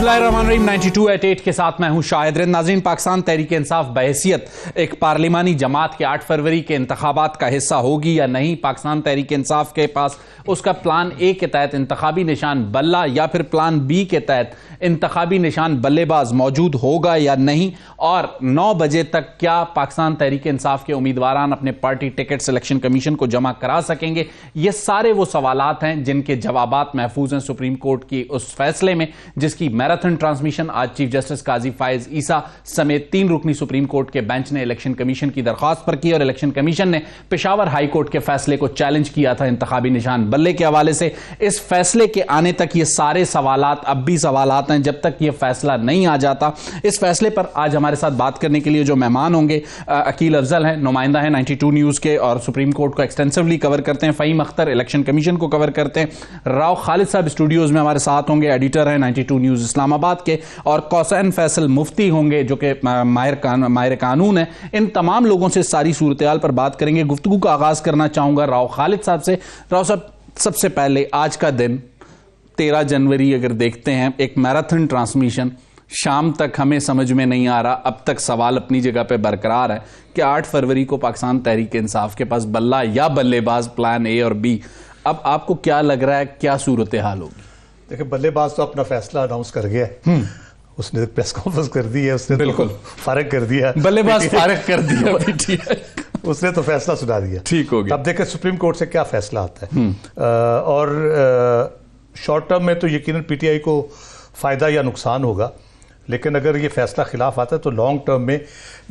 बिस्मिल्लाहिर्रहमानिर्रहीम 92@8 के साथ मैं हूं शाहिद रिंद। नाज़रीन, पाकिस्तान तहरीक इंसाफ बहैसियत एक पार्लिमानी जमात के 8 फरवरी के इंतखाबात का हिस्सा होगी या नहीं? पाकिस्तान तहरीक इंसाफ के पास उसका प्लान ए के तहत इंतखाबी निशान बल्ला या फिर प्लान बी के तहत इंतखाबी निशान बल्लेबाज मौजूद होगा या नहीं? और 9 बजे तक क्या पाकिस्तान तहरीक इंसाफ के उम्मीदवारान अपने पार्टी टिकट सिलेक्शन कमीशन को जमा करा सकेंगे? ये सारे वो सवालात हैं जिनके जवाबात महफूज हैं सुप्रीम कोर्ट की उस फैसले में, जिसकी मैराथन ट्रांसमिशन आज चीफ जस्टिस काजी फायज ईसा समेत 3 रुकनी सुप्रीम कोर्ट के बेंच ने इलेक्शन कमीशन की दरख्वास्त पर की और इलेक्शन कमीशन ने पेशावर हाई कोर्ट के फैसले को चैलेंज किया था इंतखाबी निशान बल्ले के हवाले से। इस फैसले के आने तक ये सारे सवालात अब भी सवालात हैं जब तक ये फैसला नहीं आ जाता। इस फैसले पर आज हमारे साथ बात करने के लिए जो मेहमान होंगे, अकील अफजल हैं, नुमाइंदा है 92 न्यूज के और सुप्रीम कोर्ट को एक्सटेंसिवली कवर करते हैं। फ़हीम अख्तर इलेक्शन कमीशन को कवर करते हैं। राव खालिद साहब स्टूडियोज में हमारे साथ होंगे, एडिटर हैं 92 न्यूज इस्लामाबाद के। और कौसैन फैसल मुफ्ती होंगे जो कि माहिर कानून है। इन तमाम लोगों से सारी सूरत हाल पर बात करेंगे। गुफ्तगू का आगाज करना चाहूंगा राव खालिद साहब से। राव साहब, सबसे पहले आज का दिन 13 जनवरी अगर देखते हैं, एक मैराथन ट्रांसमिशन, शाम तक हमें समझ में नहीं आ रहा, अब तक सवाल अपनी जगह पे बरकरार है कि 8 फरवरी को पाकिस्तान तहरीक इंसाफ के पास बल्ला या बल्लेबाज प्लान ए और बी। अब आपको क्या लग रहा है, क्या सूरत हाल होगी? देखिए, बल्लेबाज तो अपना फैसला अनाउंस कर गया है। उसने प्रेस कॉन्फ्रेंस कर दी है, उसने बिल्कुल फारिग कर दिया, बल्लेबाज फारिग कर दिया उसने तो फैसला सुना दिया, ठीक हो गया। अब देखें सुप्रीम कोर्ट से क्या फैसला आता है। और शॉर्ट टर्म में तो यकीनन पीटीआई को फायदा या नुकसान होगा, लेकिन अगर ये फैसला खिलाफ आता है तो लॉन्ग टर्म में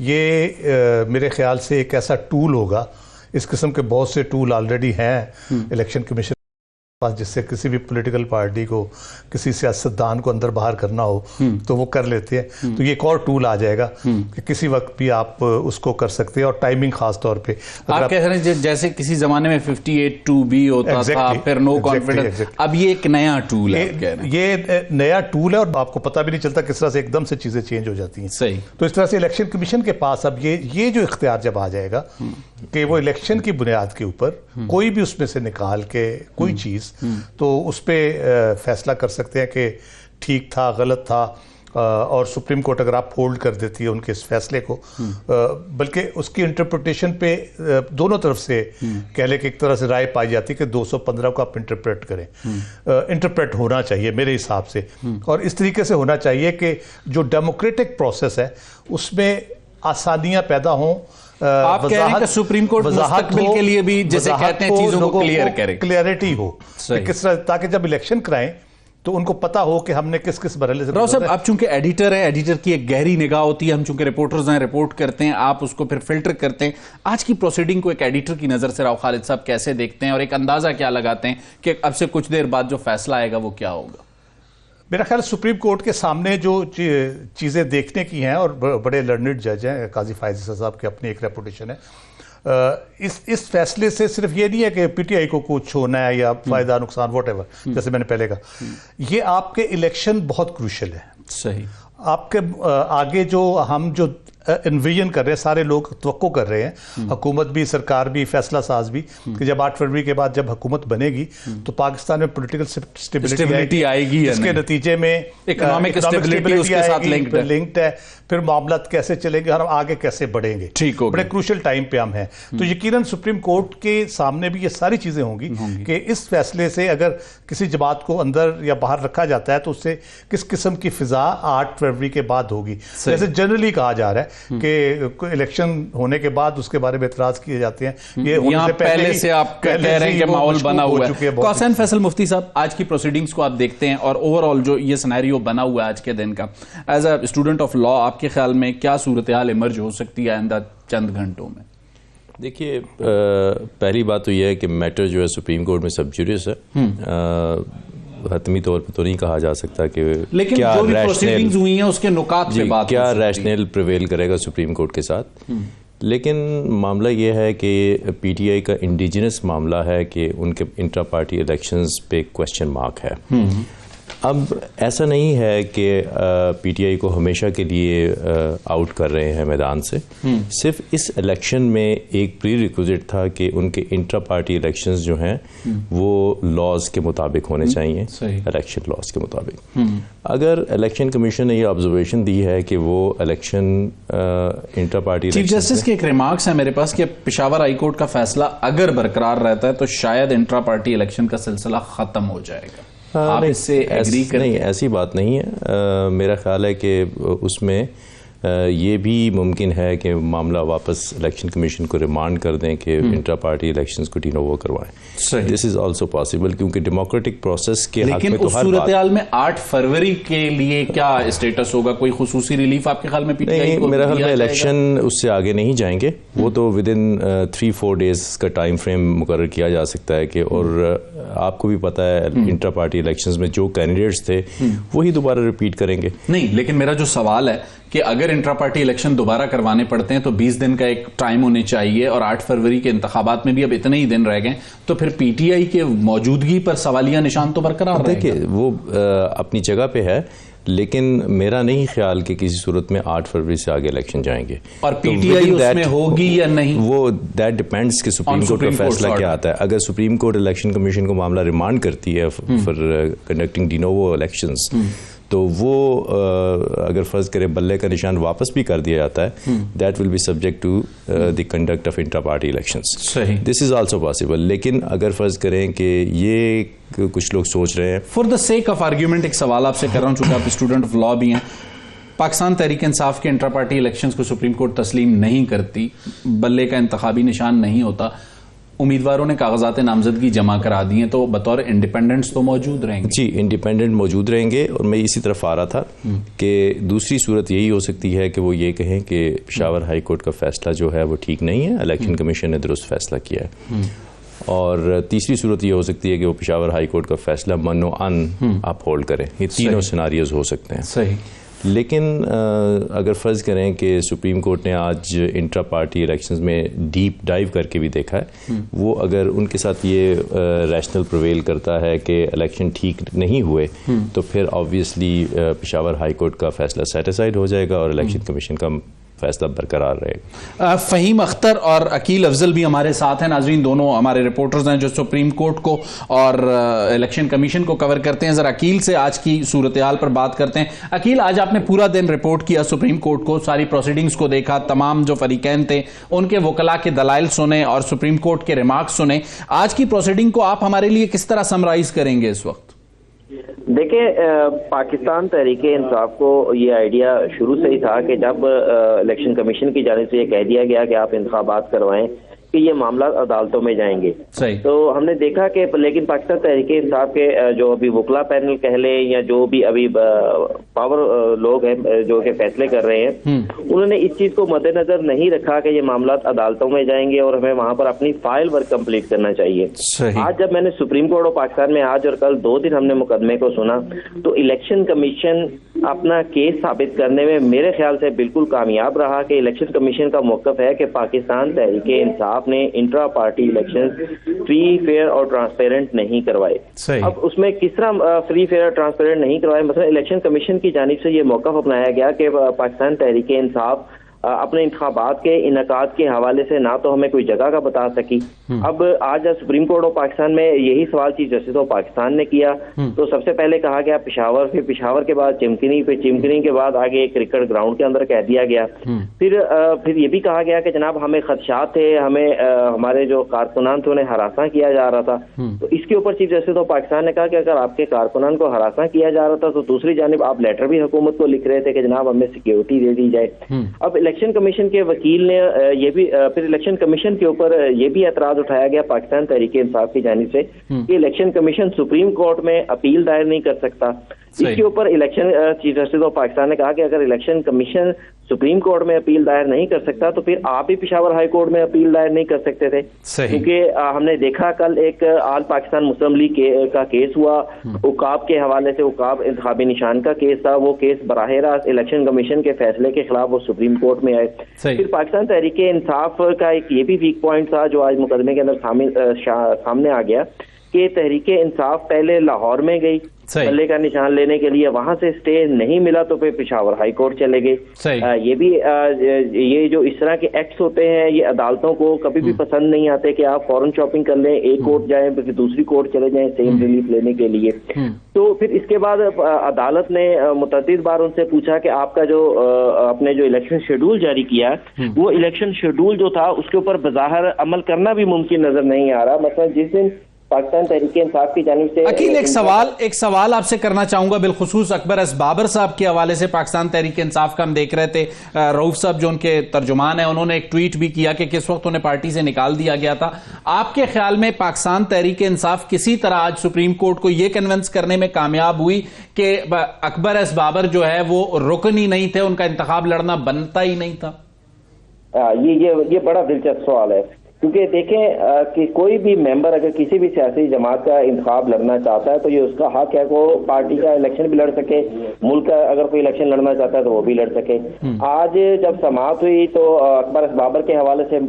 ये मेरे ख्याल से एक ऐसा टूल होगा। इस किस्म के बहुत से टूल ऑलरेडी हैं इलेक्शन कमीशन पास, जिससे किसी भी पॉलिटिकल पार्टी को, किसी सियासतदान को अंदर बाहर करना हो तो वो कर लेते हैं। तो ये एक और टूल आ जाएगा कि किसी वक्त भी आप उसको कर सकते हैं, और टाइमिंग खास तौर पे आप कह रहे हैं जैसे किसी जमाने में 58(2)B होता था, फिर नो कॉन्फिडेंस, अब ये एक नया टूल है। ये नया टूल है और आपको पता भी नहीं चलता किस तरह से एकदम से चीजें चेंज हो जाती हैं। सही। तो इस तरह से इलेक्शन कमीशन के पास अब ये जो इख्तियार जब आ जाएगा कि वो इलेक्शन की बुनियाद के ऊपर कोई भी उसमें से निकाल के कोई चीज तो उस पर फैसला कर सकते हैं कि ठीक था, गलत था। और सुप्रीम कोर्ट अगर आप होल्ड कर देती है उनके इस फैसले को, बल्कि उसकी इंटरप्रिटेशन पे दोनों तरफ से कह ले कि एक तरह से राय पाई जाती है कि 215 को आप इंटरप्रेट करें। इंटरप्रेट होना चाहिए मेरे हिसाब से, और इस तरीके से होना चाहिए कि जो डेमोक्रेटिक प्रोसेस है उसमें आसानियां पैदा हों। आप कह रहे हैं कि सुप्रीम कोर्ट मुस्तकबिल के लिए भी जैसे कहते हैं चीजों को क्लियर करे, क्लियरिटी हो किस तरह, ताकि जब इलेक्शन कराएं तो उनको पता हो कि हमने किस किस मरहले से। राव साहब, आप चूंकि एडिटर हैं, एडिटर की एक गहरी निगाह होती है, हम चूंकि रिपोर्टर्स हैं, रिपोर्ट करते हैं, आप उसको फिर फिल्टर करते हैं। आज की प्रोसीडिंग को एक एडिटर की नजर से राव खालिद साहब कैसे देखते हैं और एक अंदाजा क्या लगाते हैं कि अब से कुछ देर बाद जो फैसला आएगा वो क्या होगा? मेरा ख्याल सुप्रीम कोर्ट के सामने जो चीज़ें देखने की हैं, और बड़े लर्नेड जज हैं, काजी फायज साहब की अपनी एक रेपुटेशन है, इस फैसले से सिर्फ ये नहीं है कि पीटीआई को कुछ होना है या फायदा नुकसान व्हाटएवर, जैसे मैंने पहले कहा, ये आपके इलेक्शन बहुत क्रूशियल है। सही। आपके आगे जो इन्विजन कर रहे हैं, सारे लोग तवक्को कर रहे हैं, हुकूमत भी, सरकार भी, फैसला साज भी, कि जब 8 फरवरी के बाद जब हुकूमत बनेगी तो पाकिस्तान में पॉलिटिकल स्टेबिलिटी आएगी, इसके नतीजे में इकोनॉमिक स्टेबिलिटी उसके साथ लिंक्ड है, फिर मामलात कैसे चलेंगे और हम आगे कैसे बढ़ेंगे, ठीक हो, बड़े क्रूशियल टाइम पे हम हैं। तो यकीनन सुप्रीम कोर्ट के सामने भी ये सारी चीजें होंगी कि इस फैसले से अगर किसी जमात को अंदर या बाहर रखा जाता है तो उससे किस किस्म की फिजा 8 फरवरी के बाद होगी। जैसे जनरली कहा जा रहा है कि इलेक्शन होने के बाद उसके बारे में एतराज किए जाते हैं, ये यहाँ पहले से आप कह रहे हैं कि माहौल बना हुआ है। कौसैन फैसल मुफ्ती साहब, आज की प्रोसीडिंग्स को आप देखते हैं और ओवरऑल जो ये सिनेरियो बना हुआ है आज के दिन का, as a student of law आपके ख्याल में क्या सूरत हाल इमर्ज हो सकती है आइंदा चंद घंटों में? देखिए, पहली बात तो यह है कि मैटर जो है सुप्रीम कोर्ट में सब जुडिस है। हतमी तौर पर तो नहीं कहा जा सकता कि लेकिन क्या जो भी प्रोसीडिंग्स हुई हैं उसके नुकात पे बात क्या रैशनल प्रिवेल करेगा सुप्रीम कोर्ट के साथ। लेकिन मामला यह है कि पीटीआई का इंडिजिनस मामला है कि उनके इंट्रा पार्टी इलेक्शंस पे क्वेश्चन मार्क है। अब ऐसा नहीं है कि पीटीआई को हमेशा के लिए आउट कर रहे हैं मैदान से। सिर्फ इस इलेक्शन में एक प्री रिक्विजिट था कि उनके इंट्रा पार्टी इलेक्शंस जो हैं वो लॉज के मुताबिक होने चाहिए, इलेक्शन लॉज के मुताबिक। अगर इलेक्शन कमीशन ने ये ऑब्जर्वेशन दी है कि वो election intra party, chief justice के एक रिमार्क्स है मेरे पास कि पेशावर हाई कोर्ट का फैसला अगर बरकरार रहता है तो शायद इंट्रा पार्टी इलेक्शन का सिलसिला खत्म हो जाएगा। आप इससे एग्री करें? नहीं, ऐसी बात नहीं है। मेरा ख्याल है कि उसमें ये भी मुमकिन है कि मामला वापस इलेक्शन कमीशन को रिमांड कर दें कि इंट्रा पार्टी इलेक्शंस को डिनोवो करवाएं। दिस इज आल्सो पॉसिबल, क्योंकि डेमोक्रेटिक प्रोसेस के हक में तो हर सूरत हाल में 8 फरवरी के लिए क्या स्टेटस होगा? कोई खुसूसी रिलीफ आपके ख्याल में पीटीआई को? मेरा ख्याल में इलेक्शन उससे आगे नहीं जाएंगे, वो तो विद इन 3-4 डेज का टाइम फ्रेम मुकर्रर किया जा सकता है कि, और आपको भी पता है इंट्रा पार्टी इलेक्शंस में जो कैंडिडेट्स थे वही दोबारा रिपीट करेंगे। नहीं, लेकिन मेरा जो सवाल है कि अगर इंट्रा पार्टी इलेक्शन दोबारा करवाने पड़ते हैं तो 20 दिन का एक टाइम होने चाहिए, और 8 फरवरी के इंतखाबात में भी अब इतने ही दिन रह गए, तो फिर पीटीआई के मौजूदगी पर सवालिया निशान तो बरकरार रहेगा। देखिए, वो अपनी जगह पे है, लेकिन मेरा नहीं ख्याल कि किसी सूरत में 8 फरवरी से आगे इलेक्शन जाएंगे। और पीटीआई उसमें होगी या नहीं, वो दैट डिपेंड्स कि सुप्रीम कोर्ट का फैसला क्या आता है। अगर सुप्रीम कोर्ट इलेक्शन कमीशन को मामला रिमांड करती है फॉर कंडक्टिंग डिनोवो इलेक्शंस, तो वो अगर फर्ज करे बल्ले का निशान वापस भी कर दिया जाता है, that will be subject to the conduct of intra party elections. This is also possible. लेकिन अगर फर्ज करें कि ये कुछ लोग सोच रहे हैं, for the sake of argument एक सवाल आपसे कर रहा हूं, चूंकि आप स्टूडेंट ऑफ लॉ भी हैं, पाकिस्तान तहरीक इंसाफ के इंट्रा पार्टी इलेक्शंस को सुप्रीम कोर्ट तस्लीम नहीं करती, बल्ले का इंतखाबी निशान नहीं होता, उम्मीदवारों ने कागजात नामजदगी जमा करा दी हैं, तो बतौर इंडिपेंडेंट्स तो मौजूद रहेंगे? जी, इंडिपेंडेंट मौजूद रहेंगे। और मैं इसी तरफ आ रहा था कि दूसरी सूरत यही हो सकती है कि वो ये कहें कि पेशावर हाई कोर्ट का फैसला जो है वो ठीक नहीं है, इलेक्शन कमीशन ने दुरुस्त फैसला किया है। और तीसरी सूरत ये हो सकती है कि वो पेशावर हाई कोर्ट का फैसला मनो अन अपहोल्ड करें। ये तीनों सिनारियोज हो सकते हैं। सही। लेकिन अगर फ़र्ज़ करें कि सुप्रीम कोर्ट ने आज इंट्रा पार्टी इलेक्शंस में डीप डाइव करके भी देखा है, वो अगर उनके साथ ये रैशनल प्रिवेल करता है कि इलेक्शन ठीक नहीं हुए, तो फिर ऑब्वियसली पेशावर हाई कोर्ट का फैसला सेटिसाइड हो जाएगा और इलेक्शन कमीशन का फैसला बरकरार रहेगा। फ़हीम अख्तर और अकील अफजल भी हमारे साथ हैं। नाजरीन, दोनों हमारे रिपोर्टर्स हैं जो सुप्रीम कोर्ट को और इलेक्शन कमीशन को कवर करते हैं। जरा अकील से आज की सूरत हाल पर बात करते हैं। अकील, आज आपने पूरा दिन रिपोर्ट किया सुप्रीम कोर्ट को, सारी प्रोसीडिंग्स को देखा, तमाम जो फरीकैन थे उनके वकला के दलाइल सुने और सुप्रीम कोर्ट के रिमार्क्स सुने। आज की प्रोसीडिंग को आप हमारे लिए किस तरह समराइज करेंगे इस वक्त? देखिए, पाकिस्तान तहरीके इंसाफ को ये आइडिया शुरू से ही था कि जब इलेक्शन कमीशन की जानिब से ये कह दिया गया कि आप इंतखाबात करवाएं कि ये मामला अदालतों में जाएंगे, तो हमने देखा कि लेकिन पाकिस्तान तहरीके इंसाफ के जो अभी वकला पैनल कह लें या जो भी अभी पावर लोग हैं जो कि फैसले कर रहे हैं, उन्होंने इस चीज को मद्देनजर नहीं रखा कि ये मामला अदालतों में जाएंगे और हमें वहां पर अपनी फाइल वर्क कंप्लीट करना चाहिए। आज जब मैंने सुप्रीम कोर्ट ऑफ पाकिस्तान में आज और कल 2 दिन हमने मुकदमे को सुना, तो इलेक्शन कमीशन अपना केस साबित करने में मेरे ख्याल से बिल्कुल कामयाब रहा कि इलेक्शन कमीशन का मौक़िफ़ है कि पाकिस्तान तहरीके इंसाफ ने intra party election free, fair और ट्रांसपेरेंट नहीं करवाए। अब उसमें किस तरह फ्री, फेयर और ट्रांसपेरेंट नहीं करवाए, मतलब इलेक्शन कमीशन की जानिब से ये मौक़िफ़ अपनाया गया कि पाकिस्तान तहरीके इंसाफ अपने इंतखाबात के इनकाद के हवाले से ना तो हमें कोई जगह का बता सकी। अब आज सुप्रीम कोर्ट ऑफ पाकिस्तान में यही सवाल चीफ जस्टिस ऑफ पाकिस्तान ने किया, तो सबसे पहले कहा गया पेशावर, फिर पेशावर के बाद चिमकनी, फिर चिमकनी के बाद आगे क्रिकेट ग्राउंड के अंदर कह दिया गया। फिर ये भी कहा गया कि जनाब हमें खदशात थे, हमें हमारे जो कारकुनान थे उन्हें हरासा किया जा रहा था। तो इसके ऊपर चीफ जस्टिस ऑफ पाकिस्तान ने कहा कि अगर आपके कारकुनान को हरासा किया जा रहा था तो दूसरी जानिब आप लेटर भी हुकूमत को लिख रहे थे कि जनाब हमें सिक्योरिटी दे दी जाए। अब इलेक्शन कमीशन के वकील ने ये भी फिर इलेक्शन कमीशन के ऊपर ये भी एतराज उठाया गया पाकिस्तान तहरीके इंसाफ की जानिब से कि इलेक्शन कमीशन सुप्रीम कोर्ट में अपील दायर नहीं कर सकता। इसके ऊपर election chief justice of Pakistan ने कहा कि अगर इलेक्शन कमीशन सुप्रीम कोर्ट में अपील दायर नहीं कर सकता तो फिर आप भी पेशावर हाई कोर्ट में अपील दायर नहीं कर सकते थे, क्योंकि हमने देखा कल एक आल पाकिस्तान मुस्लिम लीग का केस हुआ, उकाब के हवाले से, उकाब इंतखाबी निशान का केस था, वो केस बराह रास्त इलेक्शन कमीशन के फैसले के खिलाफ वो सुप्रीम कोर्ट में आए। फिर पाकिस्तान तहरीके इंसाफ का एक ये भी वीक पॉइंट था जो आज मुकदमे के अंदर सामने आ गया कि तहरीके इंसाफ पहले लाहौर में गई, बल्ले का निशान लेने के लिए। वहां से स्टे नहीं मिला तो फिर पेशावर हाई कोर्ट चले गए। ये भी ये जो इस तरह के एक्ट्स होते हैं ये अदालतों को कभी भी पसंद नहीं आते कि आप फॉरेन शॉपिंग कर लें, एक कोर्ट जाएं फिर दूसरी कोर्ट चले जाएं सेम रिलीफ लेने के लिए। तो फिर इसके बाद अदालत ने मुतअद्दिद बार उनसे पूछा कि आपका जो अपने जो इलेक्शन शेड्यूल जारी किया वो इलेक्शन शेड्यूल जो था उसके ऊपर बज़ाहिर अमल करना भी मुमकिन नजर नहीं आ रहा। मतलब जिस दिन पाकिस्तान तहरीक इंसाफ की जानिब से अकील एक सवाल आपसे करना चाहूंगा बिलखुसूस अकबर एस बाबर साहब के हवाले से। पाकिस्तान तहरीक इंसाफ का हम देख रहे थे, रऊफ साहब जो उनके तर्जुमान है उन्होंने एक ट्वीट भी किया कि किस वक्त उन्हें पार्टी से निकाल दिया गया था। आपके ख्याल में पाकिस्तान तहरीक इंसाफ किसी तरह आज सुप्रीम कोर्ट को यह कन्विंस करने में कामयाब हुई कि अकबर एस बाबर जो है वो रुकन ही नहीं थे, उनका इंतखाब लड़ना बनता ही नहीं था? ये बड़ा दिलचस्प सवाल है, क्योंकि देखें कि कोई भी मेंबर अगर किसी भी सियासी जमात का इंतखाब लड़ना चाहता है तो ये उसका हक है वो पार्टी का इलेक्शन भी लड़ सके, मुल्क का अगर कोई इलेक्शन लड़ना चाहता है तो वो भी लड़ सके। आज जब समाअत हुई तो अकबर बाबर के हवाले से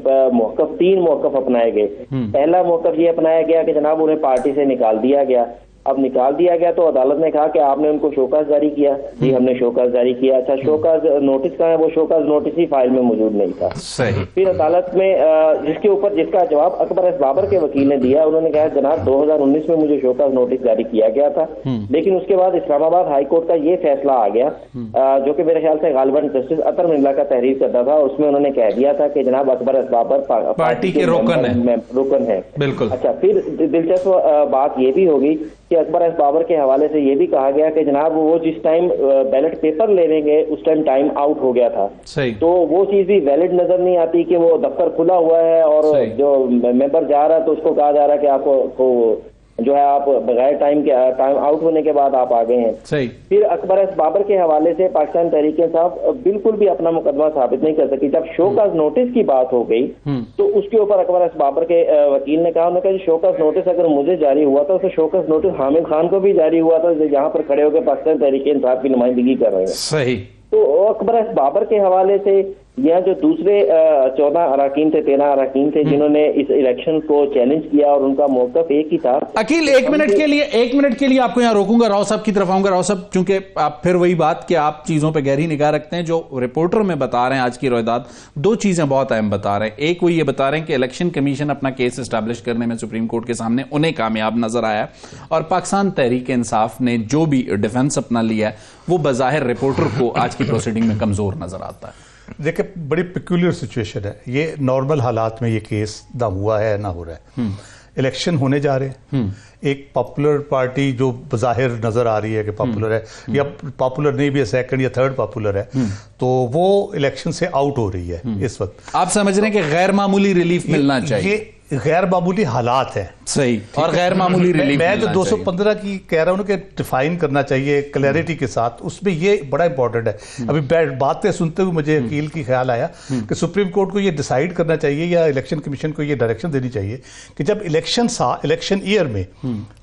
तीन मौकफ अपनाए गए। पहला मौकफ ये अपनाया गया कि जनाब उन्हें पार्टी से निकाल दिया गया। अब निकाल दिया गया तो अदालत ने कहा कि आपने उनको शोकाज जारी किया। जी हमने शोकाज जारी किया। अच्छा शोकाज नोटिस कहाँ है? वो शोकाज नोटिस ही फाइल में मौजूद नहीं था। सही। फिर अदालत में जिसका जवाब अकबर एस बाबर के वकील ने दिया, उन्होंने कहा जनाब 2019 में मुझे शोकाज नोटिस जारी किया गया था, लेकिन उसके बाद इस्लामाबाद हाई कोर्ट का ये फैसला आ गया जो कि मेरे ख्याल से गालिबन जस्टिस अतर मिल्ला का तहरीर करता था। उसमें उन्होंने कह दिया था कि जनाब अकबर एस बाबर पार्टी के रुकन है। बिल्कुल। अच्छा फिर दिलचस्प बात ये भी होगी कि अकबर एस बाबर के हवाले से ये भी कहा गया कि जनाब वो जिस टाइम बैलेट पेपर लेने गए उस टाइम टाइम आउट हो गया था। सही। तो वो चीज भी वैलिड नजर नहीं आती कि वो दफ्तर खुला हुआ है और जो मेंबर जा रहा है तो उसको कहा जा रहा है कि आपको जो है आप बगैर टाइम आउट होने के बाद आप आ गए हैं। सही। फिर अकबर एस बाबर के हवाले से पाकिस्तान तहरीक इंसाफ बिल्कुल भी अपना मुकदमा साबित नहीं कर सकी। जब शोकाज नोटिस की बात हो गई तो उसके ऊपर अकबर एस बाबर के वकील ने कहा, उन्होंने कहा शोकाज नोटिस अगर मुझे जारी हुआ था तो शोकाज नोटिस हामिद खान को भी जारी हुआ था जो यहाँ पर खड़े होकर पाकिस्तान तहरीक इंसाफ की नुमाइंदगी कर रहे हैं। सही। तो अकबर एस बाबर के हवाले से यहाँ जो दूसरे 14 अराकीन थे 13 अराकीन थे जिन्होंने इस इलेक्शन को चैलेंज किया और उनका मौकफ एक ही था। अकील एक मिनट के लिए आपको यहाँ रोकूंगा, राव साहब की तरफ आऊंगा। राव साहब चूंकि आप फिर वही बात कि आप चीजों पे गहरी निगाह रखते हैं, जो रिपोर्टर में बता रहे हैं आज की रोयदाद दो चीजें बहुत अहम बता रहे हैं। एक वो ये बता रहे हैं कि इलेक्शन कमीशन अपना केस एस्टैब्लिश करने में सुप्रीम कोर्ट के सामने उन्हें कामयाब नजर आया और पाकिस्तान तहरीक इंसाफ ने जो भी डिफेंस अपना लिया है वो बजाहिर रिपोर्टर को आज की प्रोसीडिंग में कमजोर नजर आता है। देखिए बड़ी पिक्यूलियर सिचुएशन है ये। नॉर्मल हालात में ये केस ना हुआ है ना हो रहा है। इलेक्शन होने जा रहे हैं, एक पॉपुलर पार्टी जो बज़ाहिर नजर आ रही है कि पॉपुलर है या पॉपुलर नहीं भी है, सेकंड या थर्ड पॉपुलर है, तो वो इलेक्शन से आउट हो रही है इस वक्त। आप समझ रहे हैं कि गैर मामूली रिलीफ मिलना चाहिए? ये गैर मामूली हालात है। सही। और गैर मामूली रिलीफ मैं जो 215 की कह रहा हूं कि डिफाइन करना चाहिए क्लैरिटी के साथ, उसमें ये बड़ा इंपॉर्टेंट है। अभी बातें सुनते हुए मुझे अकील की ख्याल आया कि सुप्रीम कोर्ट को ये डिसाइड करना चाहिए या इलेक्शन कमीशन को ये डायरेक्शन देनी चाहिए कि जब इलेक्शन ईयर में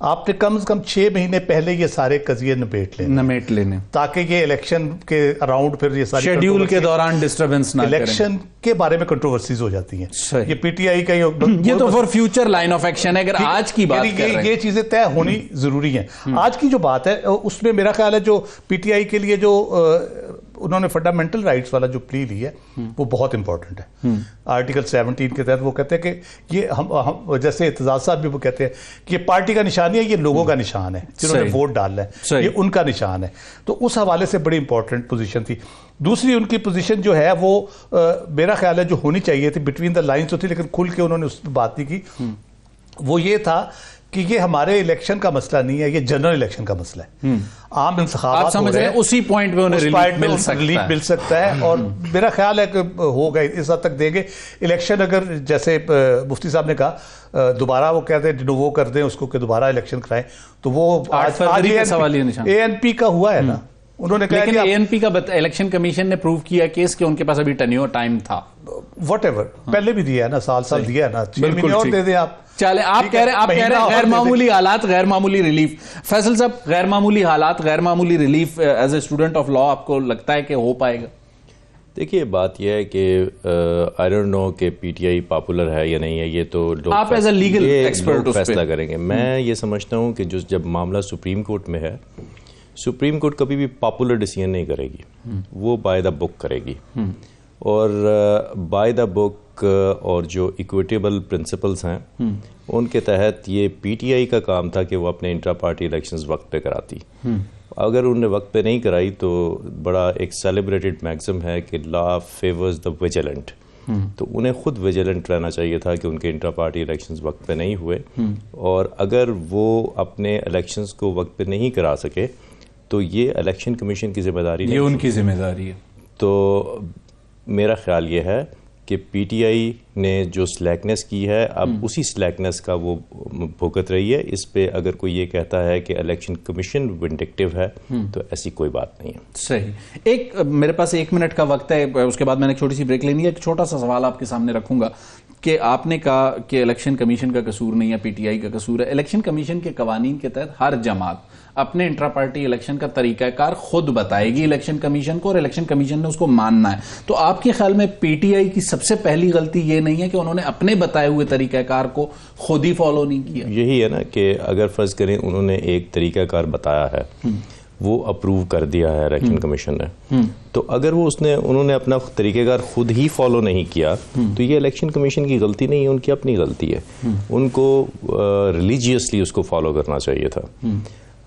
आपने कम से कम 6 महीने पहले ये सारे कजिए नमेट लेने ताकि ये इलेक्शन के अराउंड फिर ये सारी शेड्यूल के दौरान डिस्टर्बेंस ना इलेक्शन के बारे में कंट्रोवर्सीज हो जाती हैं। ये पीटीआई का ये तो for future line of action है। अगर आज की बात कर रहे हैं, ये चीजें तय होनी जरूरी है। आज की जो बात है उसमें मेरा ख्याल है जो पीटीआई के लिए जो उन्होंने फंडामेंटल राइट्स वाला जो प्ली ली है वो बहुत इंपॉर्टेंट है। आर्टिकल 17 के तहत वो कहते हैं कि ये हम जैसे एतजाज साहब भी वो कहते हैं कि ये पार्टी का निशान है, ये लोगों का निशान है जिन्होंने वोट डालना है, ये उनका निशान है। तो उस हवाले से बड़ी इंपॉर्टेंट पोजीशन थी। दूसरी उनकी पोजीशन जो है वो मेरा ख्याल है जो होनी चाहिए थी बिटवीन द लाइन्स होती, लेकिन खुल के उन्होंने उस पर बात नहीं की। वो ये था कि ये हमारे इलेक्शन का मसला नहीं है, ये जनरल इलेक्शन का मसला है। आम इंतखाबात समझ रहे हैं, उसी पॉइंट पे उन्हें रिलीफ मिल सकता है और मेरा ख्याल है कि होगा, इस हद तक देंगे। इलेक्शन अगर जैसे मुफ्ती साहब ने कहा दोबारा वो कहते हैं वो कर दें उसको कि दोबारा इलेक्शन कराएं, तो वो आज ANP का हुआ है ना, उन्होंने कहा कि ANP का इलेक्शन कमीशन ने प्रूव किया केस कि उनके पास अभी टर्न्योर टाइम था। व्हाटएवर पहले भी दिया है ना, साल दिया है ना, 6 महीने और दे दें आप। चले आप कह रहे हैं गैर मामूली हालात, गैर मामूली रिलीफ। फैसल साहब, गैर मामूली हालात, गैर मामूली relief as a student of law आपको लगता है कि हो पाएगा? देखिए बात यह है कि आई डोंट नो कि पीटीआई पॉपुलर है या नहीं है, ये तो लोग आप एज अ लीगल एक्सपर्ट फैसला करेंगे। मैं ये समझता हूँ कि जो जब मामला सुप्रीम कोर्ट में है, सुप्रीम कोर्ट कभी भी पॉपुलर डिसीजन नहीं करेगी, वो बाय द बुक करेगी। और बाय द बुक और जो इक्विटेबल प्रिंसिपल्स हैं उनके तहत ये पीटीआई का काम था कि वो अपने इंट्रा पार्टी इलेक्शंस वक्त पे कराती। अगर उन्होंने वक्त पे नहीं कराई तो बड़ा एक सेलिब्रेटेड मैक्सिम है कि लॉ फेवर्स द विजिलेंट, तो उन्हें खुद विजिलेंट रहना चाहिए था कि उनके इंट्रा पार्टी इलेक्शंस वक्त पे नहीं हुए। और अगर वो अपने इलेक्शंस को वक्त पे नहीं करा सके तो ये इलेक्शन कमीशन की जिम्मेदारी नहीं, ये उनकी जिम्मेदारी है। तो मेरा ख्याल ये है कि पीटीआई ने जो स्लैकनेस की है अब उसी स्लैकनेस का वो भुगत रही है। इस पे अगर कोई ये कहता है कि इलेक्शन कमीशन विंडिक्टिव है तो ऐसी कोई बात नहीं है। सही। एक मेरे पास 1 मिनट का वक्त है, उसके बाद मैंने एक छोटी सी ब्रेक लेनी है। एक छोटा सा सवाल आपके सामने रखूंगा कि आपने कहा कि इलेक्शन कमीशन का कसूर नहीं है, पीटीआई का कसूर है। इलेक्शन कमीशन के कवानीन के तहत हर जमात अपने इंट्रा पार्टी इलेक्शन का तरीकाकार खुद बताएगी इलेक्शन कमीशन को और इलेक्शन कमीशन ने उसको मानना है। तो आपके ख्याल में पीटीआई की सबसे पहली गलती ये नहीं है कि उन्होंने अपने बताए हुए तरीकाकार को खुद ही फॉलो नहीं किया? यही है ना कि अगर फर्ज करें उन्होंने एक तरीकाकार बताया है, वो अप्रूव कर दिया है इलेक्शन कमीशन ने, तो अगर वो उन्होंने अपना तरीकेकार खुद ही फॉलो नहीं किया तो ये इलेक्शन कमीशन की गलती नहीं है, उनकी अपनी गलती है। उनको रिलीजियसली उसको फॉलो करना चाहिए था।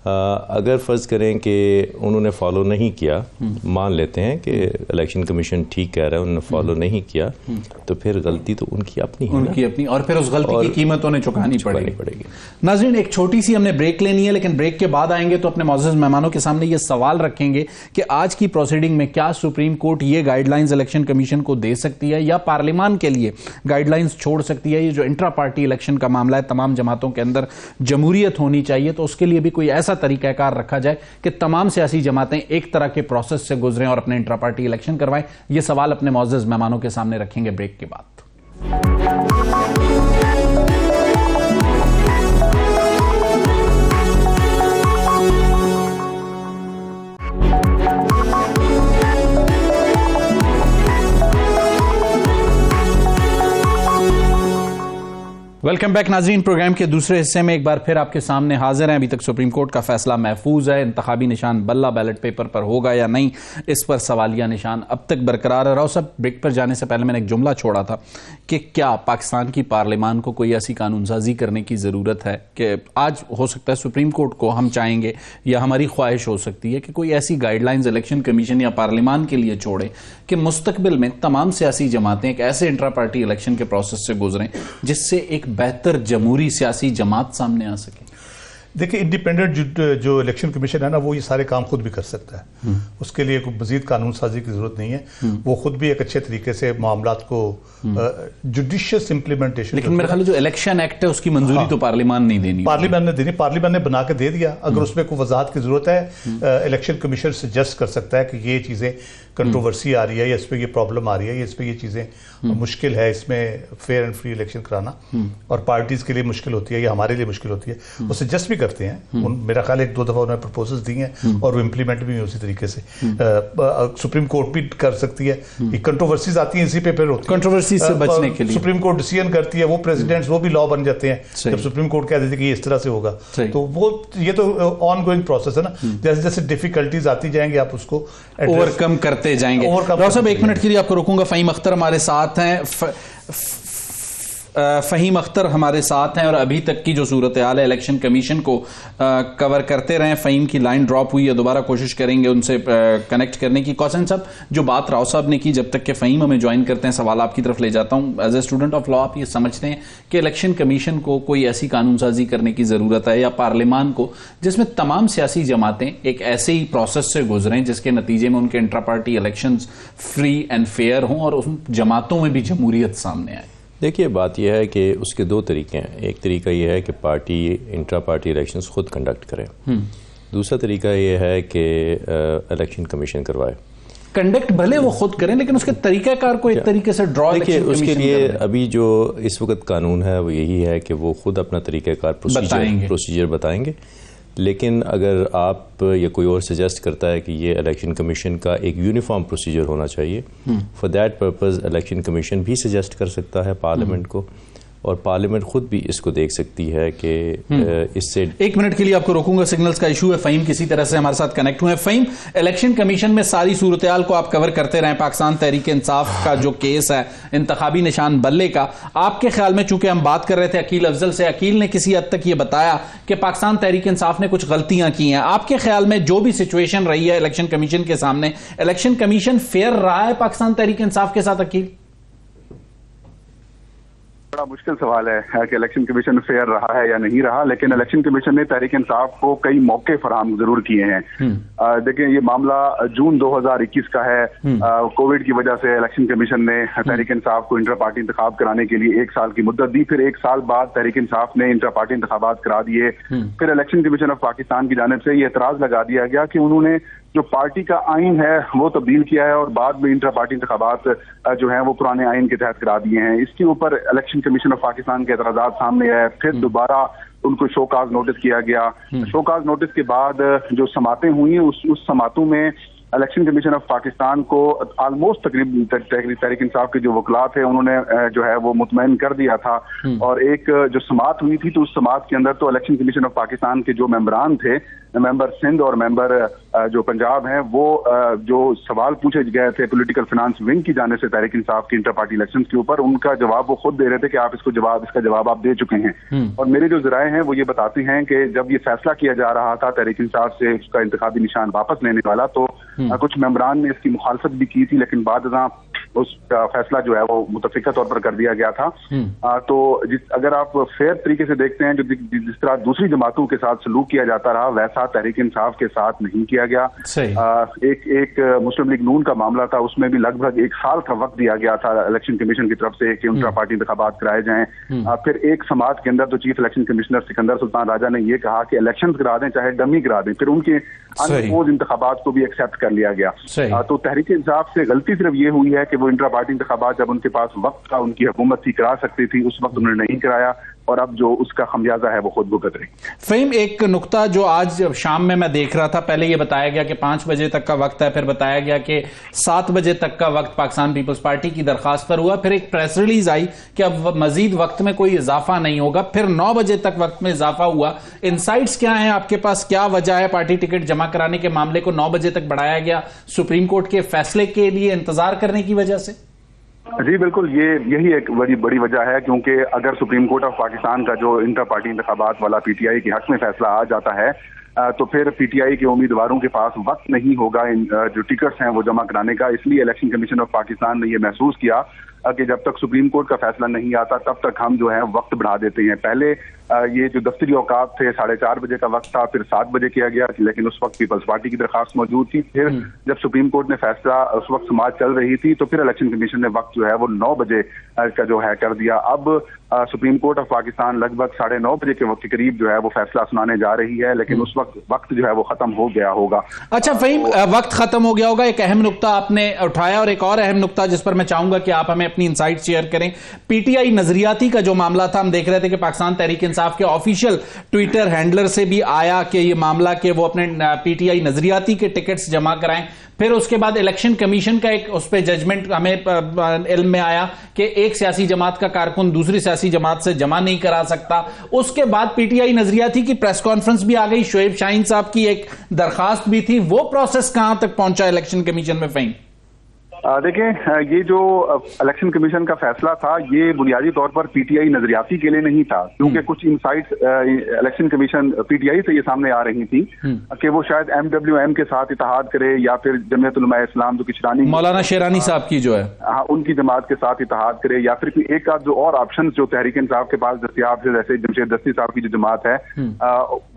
अगर फर्ज करें कि उन्होंने फॉलो नहीं किया, मान लेते हैं कि इलेक्शन कमीशन ठीक कह रहा है उन्होंने फॉलो नहीं किया, तो फिर गलती तो उनकी अपनी है, उनकी अपनी, और फिर उस गलती की कीमत उन्हें चुकानी पड़ेगी। नाज़रीन, एक छोटी सी हमने ब्रेक लेनी है, लेकिन ब्रेक के बाद आएंगे तो अपने मौजूद मेहमानों के सामने ये सवाल रखेंगे कि आज की प्रोसीडिंग में क्या सुप्रीम कोर्ट ये गाइडलाइंस इलेक्शन कमीशन को दे सकती है या पार्लियामान के लिए गाइडलाइंस छोड़ सकती है। ये जो इंट्रा पार्टी इलेक्शन का मामला है, तमाम जमातों के अंदर जमहूरियत होनी चाहिए, तो उसके लिए भी कोई ऐसा तरीकाकार रखा जाए कि तमाम सियासी जमातें एक तरह के प्रोसेस से गुजरें और अपने इंट्रा पार्टी इलेक्शन करवाएं। ये सवाल अपने मौजूद मेहमानों के सामने रखेंगे ब्रेक के बाद। वेलकम बैक नाजरीन। प्रोग्राम के दूसरे हिस्से में एक बार फिर आपके सामने हाजिर हैं। अभी तक सुप्रीम कोर्ट का फैसला महफूज है, इंतखाबी निशान बल्ला बैलेट पेपर पर होगा या नहीं, इस पर सवालिया निशान अब तक बरकरार है। राव साहब, ब्रेक पर जाने से पहले मैंने एक जुमला छोड़ा था कि क्या पाकिस्तान की पार्लियामान को कोई ऐसी कानून साजी करने की ज़रूरत है कि आज हो सकता है सुप्रीम कोर्ट को हम चाहेंगे या हमारी ख्वाहिश हो सकती है कि कोई ऐसी गाइडलाइंस इलेक्शन कमीशन या पार्लियामान के लिए छोड़े कि मुस्तकबिल में तमाम सियासी जमातें एक ऐसे इंट्रा पार्टी इलेक्शन के प्रोसेस से गुजरें जिससे एक बेहतर जमहूरी सियासी जमात सामने आ सके। देखिए, इंडिपेंडेंट जो इलेक्शन कमीशन है ना, वो ये सारे काम खुद भी कर सकता है। उसके लिए कोई मजीद कानून साजी की जरूरत नहीं है। वो खुद भी एक अच्छे तरीके से मामलात को जुडिशियस इम्प्लीमेंटेशन। लेकिन मेरे ख्याल जो इलेक्शन एक्ट है उसकी मंजूरी तो पार्लियामान नहीं देनी, पार्लियामान ने देनी, पार्लियामान ने बना के दे दिया। अगर उसमें कोई वजाहत की जरूरत है, इलेक्शन कमीशन सजेस्ट कर सकता है कि ये चीजें कंट्रोवर्सी आ रही है या इस पे ये प्रॉब्लम आ रही है या इस पे ये चीजें मुश्किल है, इसमें फेयर एंड फ्री इलेक्शन कराना और पार्टीज के लिए मुश्किल होती है या हमारे लिए मुश्किल होती है, वो सजेस्ट भी करते हैं। मेरा ख्याल 1-2 दफा उन्होंने प्रपोजल्स दी हैं और वो इम्प्लीमेंट भी उसी तरीके से सुप्रीम कोर्ट भी कर सकती है। कंट्रोवर्सीज आती हैं इसी पे, फिर कंट्रोवर्सी से बचने के लिए सुप्रीम कोर्ट डिसीजन करती है, वो प्रेसिडेंट्स वो भी लॉ बन जाते हैं जब सुप्रीम कोर्ट कह देती है कि ये इस तरह से होगा। तो वो ये तो ऑन गोइंग प्रोसेस है ना, जैसे जैसे डिफिकल्टीज आती जाएंगे आप उसको ओवरकम करते जाएंगे। राव साहब, 1 मिनट के लिए आपको रोकूंगा। फ़हीम अख्तर हमारे साथ हैं। फ़हीम अख्तर हमारे साथ हैं और अभी तक की जो सूरत हाल है इलेक्शन कमीशन को कवर करते रहे। फ़हीम की लाइन ड्रॉप हुई है, दोबारा कोशिश करेंगे उनसे कनेक्ट करने की। कौसैन साहब, जो बात राव साहब ने की, जब तक कि फ़हीम हमें ज्वाइन करते हैं, सवाल आपकी तरफ ले जाता हूं। As a student of law, आप ये समझते हैं कि इलेक्शन कमीशन को कोई ऐसी कानून साजी करने की ज़रूरत है या पार्लियामान को जिसमें तमाम सियासी जमातें एक ऐसे ही प्रोसेस से गुजरें जिसके नतीजे में उनके intra party election free and fair हों और उन जमातों में भी जमहूरियत सामने आए? देखिए, बात यह है कि उसके 2 तरीके हैं। एक तरीका यह है कि पार्टी इंट्रा पार्टी इलेक्शंस खुद कंडक्ट करे। दूसरा तरीका यह है कि इलेक्शन कमीशन करवाए। कंडक्ट भले वो खुद करें, लेकिन उसके तरीकाकार को एक तरीके से ड्रॉ। देखिए, उसके लिए अभी जो इस वक्त कानून है वो यही है कि वो खुद अपना तरीकाकार प्रोसीजर बताएंगे। लेकिन अगर आप या कोई और सजेस्ट करता है कि ये इलेक्शन कमीशन का एक यूनिफॉर्म प्रोसीजर होना चाहिए, for that purpose election commission भी सजेस्ट कर सकता है पार्लियामेंट को, और पार्लियामेंट खुद भी इसको देख सकती है कि इससे। एक मिनट के लिए आपको रोकूंगा, सिग्नल्स का इशू है। फ़हीम किसी तरह से हमारे साथ कनेक्ट हुए हैं। फ़हीम, इलेक्शन कमीशन में सारी सूरत-ए-हाल को आप कवर करते रहे, पाकिस्तान तहरीक इंसाफ का जो केस है इंतखाबी निशान बल्ले का, आपके ख्याल में, चूंकि हम बात कर रहे थे अकील अफजल से, अकील ने किसी हद तक ये बताया कि पाकिस्तान तहरीक इंसाफ ने कुछ गलतियां की हैं, आपके ख्याल में जो भी सिचुएशन रही है इलेक्शन कमीशन के सामने, इलेक्शन कमीशन फेयर रहा है पाकिस्तान तहरीक इंसाफ के साथ? अकील, बड़ा मुश्किल सवाल है कि इलेक्शन कमीशन फेयर रहा है या नहीं रहा, लेकिन इलेक्शन कमीशन ने तहरीक इंसाफ को कई मौके फराहम जरूर किए हैं। देखिए, ये मामला जून 2021 का है। कोविड की वजह से इलेक्शन कमीशन ने तहरीक इंसाफ को इंटर पार्टी इंतखाब कराने के लिए 1 साल की मुद्दत दी। फिर 1 साल बाद तहरीक इंसाफ ने इंटर पार्टी इंतखाबात करा दिए। फिर इलेक्शन कमीशन ऑफ पाकिस्तान की जानिब से ये एतराज लगा दिया गया कि उन्होंने जो पार्टी का आइन है वो तब्दील किया है और बाद में इंटर पार्टी इंतखाबात जो है वो पुराने आइन के तहत करा दिए हैं। इसके ऊपर इलेक्शन कमीशन ऑफ पाकिस्तान के एतराजात सामने आए। फिर दोबारा उनको शोकाज नोटिस किया गया। शोकाज नोटिस के बाद जो समातें हुई उस समातों में इलेक्शन कमीशन ऑफ पाकिस्तान को ऑलमोस्ट तकरीबन तहरीक इंसाफ के जो वकला थे उन्होंने जो है वो मुतमईन कर दिया था। और एक जो समात हुई थी तो उस समात के अंदर तो इलेक्शन कमीशन ऑफ पाकिस्तान के जो मेंबरान थे, मेंबर सिंध और मेंबर जो पंजाब हैं, वो जो सवाल पूछे गए थे पॉलिटिकल फाइनेंस विंग की जाने से तहरीक इंसाफ की इंटर पार्टी इलेक्शन के ऊपर, उनका जवाब वो खुद दे रहे थे कि आप इसका जवाब आप दे चुके हैं। और मेरे जो जराए हैं वो ये बताते हैं कि जब ये फैसला किया जा रहा था तहरीक इंसाफ से उसका इंतखाबी निशान वापस लेने वाला, तो कुछ मेंबरान ने इसकी मुखालफत भी की थी, लेकिन बाद उसका फैसला जो है वो मुतफिका तौर पर कर दिया गया था। तो अगर आप फेयर तरीके से देखते हैं, जिस तरह दूसरी जमातों के साथ सलूक किया जाता रहा वैसा तहरीक इंसाफ के साथ नहीं किया गया। एक मुस्लिम लीग नून का मामला था, उसमें भी लगभग 1 साल का वक्त दिया गया था इलेक्शन कमीशन की तरफ से कि इंट्रा पार्टी इंतखाबात कराए जाएं। फिर एक समात के अंदर तो chief election commissioner Sikandar Sultan Raja ने यह कहा कि इलेक्शन करा दें चाहे डमी करा दें। फिर उनके अनपोज इंतखाबात को भी एक्सेप्ट कर लिया गया। तो तहरीक इंसाफ से गलती सिर्फ ये हुई है कि वो इंट्रा पार्टी इंतखाबात जब उनके पास वक्त था, उनकी हुकूमत थी, करा सकती थी, उस वक्त उन्होंने नहीं कराया और अब जो उसका खमियाजा है वो खुद भुगत रही। फ़हीम, एक नुकता जो आज शाम में मैं देख रहा था, पहले ये बताया गया कि 5 बजे तक का वक्त है, फिर बताया गया कि 7 बजे तक का वक्त पाकिस्तान पीपल्स पार्टी की दरखास्त पर हुआ, फिर एक प्रेस रिलीज आई कि अब मजीद वक्त में कोई इजाफा नहीं होगा, फिर 9 बजे तक वक्त में इजाफा हुआ। इनसाइट्स क्या हैं आपके पास? क्या वजह है पार्टी टिकट जमा कराने के मामले को 9 बजे तक बढ़ाया गया? सुप्रीम कोर्ट के फैसले के लिए इंतजार करने की वजह से? जी बिल्कुल, यही एक बड़ी वजह है, क्योंकि अगर सुप्रीम कोर्ट ऑफ पाकिस्तान का जो इंटर पार्टी इंतखाबात वाला पीटीआई के हक में फैसला आ जाता है तो फिर पीटीआई के उम्मीदवारों के पास वक्त नहीं होगा जो टिकट्स हैं वो जमा कराने का। इसलिए इलेक्शन कमीशन ऑफ पाकिस्तान ने ये महसूस किया कि जब तक सुप्रीम कोर्ट का फैसला नहीं आता तब तक हम जो है वक्त बढ़ा देते हैं। पहले ये जो दफ्तरी औकात थे 4:30 बजे का वक्त था, फिर 7 बजे किया गया, लेकिन उस वक्त पीपल्स पार्टी की दरखास्त मौजूद थी। फिर जब सुप्रीम कोर्ट ने फैसला, उस वक्त समाज चल रही थी, तो फिर इलेक्शन कमीशन ने वक्त जो है वो 9 बजे का जो है कर दिया। अब सुप्रीम कोर्ट ऑफ पाकिस्तान लगभग 9:30 बजे के वक्त के करीब जो है वो फैसला सुनाने जा रही है, लेकिन उस वक्त जो है वो खत्म हो गया होगा। अच्छा फ़हीम, वक्त खत्म हो गया होगा, एक अहम नुकता आपने उठाया, और एक और अहम नुकता जिस पर मैं चाहूंगा कि आप हमें अपनी इनसाइट शेयर करें। पीटीआई नजरियाती का जो मामला था, हम देख रहे थे कि पाकिस्तान तहरीक इंसाफ के ऑफिशियल ट्विटर हैंडलर से भी आया कि ये मामला कि वो अपने पीटीआई नजरियाती के टिकट्स जमा कराएं। फिर उसके बाद इलेक्शन कमीशन का एक उस पर जजमेंट हमें इल्म में आया कि एक सियासी जमात का कारकुन दूसरी सियासी जमात से जमा नहीं करा सकता। उसके बाद पीटीआई नजरियाती की प्रेस कॉन्फ्रेंस भी आ गई, शोएब शाहीन साहब की एक दरखास्त भी थी। वो प्रोसेस कहां तक पहुंचा इलेक्शन कमीशन में? फ़हीम, देखें, ये जो इलेक्शन कमीशन का फैसला था ये बुनियादी तौर पर पीटीआई नजरियाती के लिए नहीं था, क्योंकि कुछ इनसाइट्स इलेक्शन कमीशन पीटीआई से ये सामने आ रही थी कि वो शायद एमडब्ल्यूएम के साथ इत्तेहाद करे या फिर जमीयत उलमा इस्लाम जो किशरानी मौलाना शेरानी साहब की जो है, हाँ, उनकी जमात के साथ इत्तेहाद करे, या फिर एक आध जो और ऑप्शन जो तहरीक इंसाफ के पास दस्तियाब थे, जैसे जमशेद दस्ती साहब की जो जमात है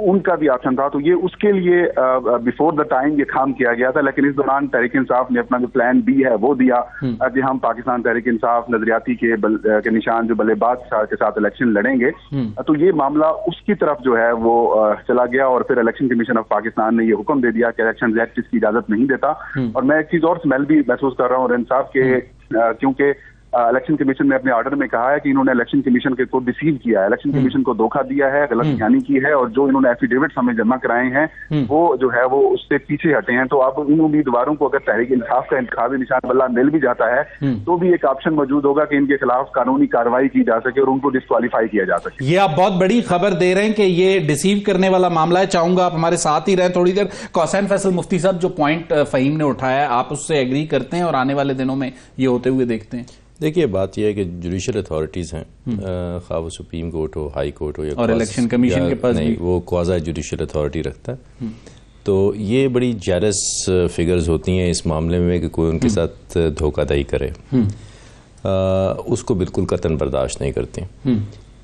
उनका भी ऑप्शन था। तो ये उसके लिए बिफोर द टाइम ये काम किया गया था, लेकिन इस दौरान तहरीक इंसाफ ने अपना जो प्लान बी है वो दिया कि हम पाकिस्तान तहरीक इंसाफ नजरियाती के निशान जो बल्लेबाज के साथ इलेक्शन लड़ेंगे। तो ये मामला उसकी तरफ जो है वो चला गया और फिर इलेक्शन कमीशन ऑफ पाकिस्तान ने ये हुक्म दे दिया कि इलेक्शन एक्ट इसकी इजाजत नहीं देता। और मैं एक चीज और स्मेल भी महसूस कर रहा हूँ रेन साहब के, क्योंकि इलेक्शन कमीशन ने अपने ऑर्डर में कहा है कि इन्होंने इलेक्शन कमीशन को डिसीव किया है, इलेक्शन कमीशन को धोखा दिया है, गलत बयानी की है, और जो इन्होंने एफिडेविट्स हमें जमा कराए हैं वो जो है वो उससे पीछे हटे हैं। तो अब इन उम्मीदवारों को अगर तहरीक इंसाफ का इंतखाबी निशान बल्ला मिल भी जाता है तो भी एक ऑप्शन मौजूद होगा कि इनके खिलाफ कानूनी कार्रवाई की जा सके और उनको डिस्क्वालीफाई किया जा सके। ये आप बहुत बड़ी खबर दे रहे हैं कि ये डिसीव करने वाला मामला है। चाहूंगा आप हमारे साथ ही रहें थोड़ी देर। कौसैन फैसल मुफ्ती साहब, जो पॉइंट फहीम ने उठाया है आप उससे एग्री करते हैं और आने वाले दिनों में ये होते हुए देखते हैं? देखिए, बात यह है कि जुडिशल अथॉरिटीज़ हैं, खा वो सुप्रीम कोर्ट हो, हाई कोर्ट हो, या और इलेक्शन कमीशन के पास नहीं, वो क्वाज़ी जुडिशल अथॉरिटी रखता है। तो ये बड़ी जेलस फिगर्स होती हैं इस मामले में कि कोई उनके साथ धोखाधड़ी करे, उसको बिल्कुल कतन बर्दाश्त नहीं करती।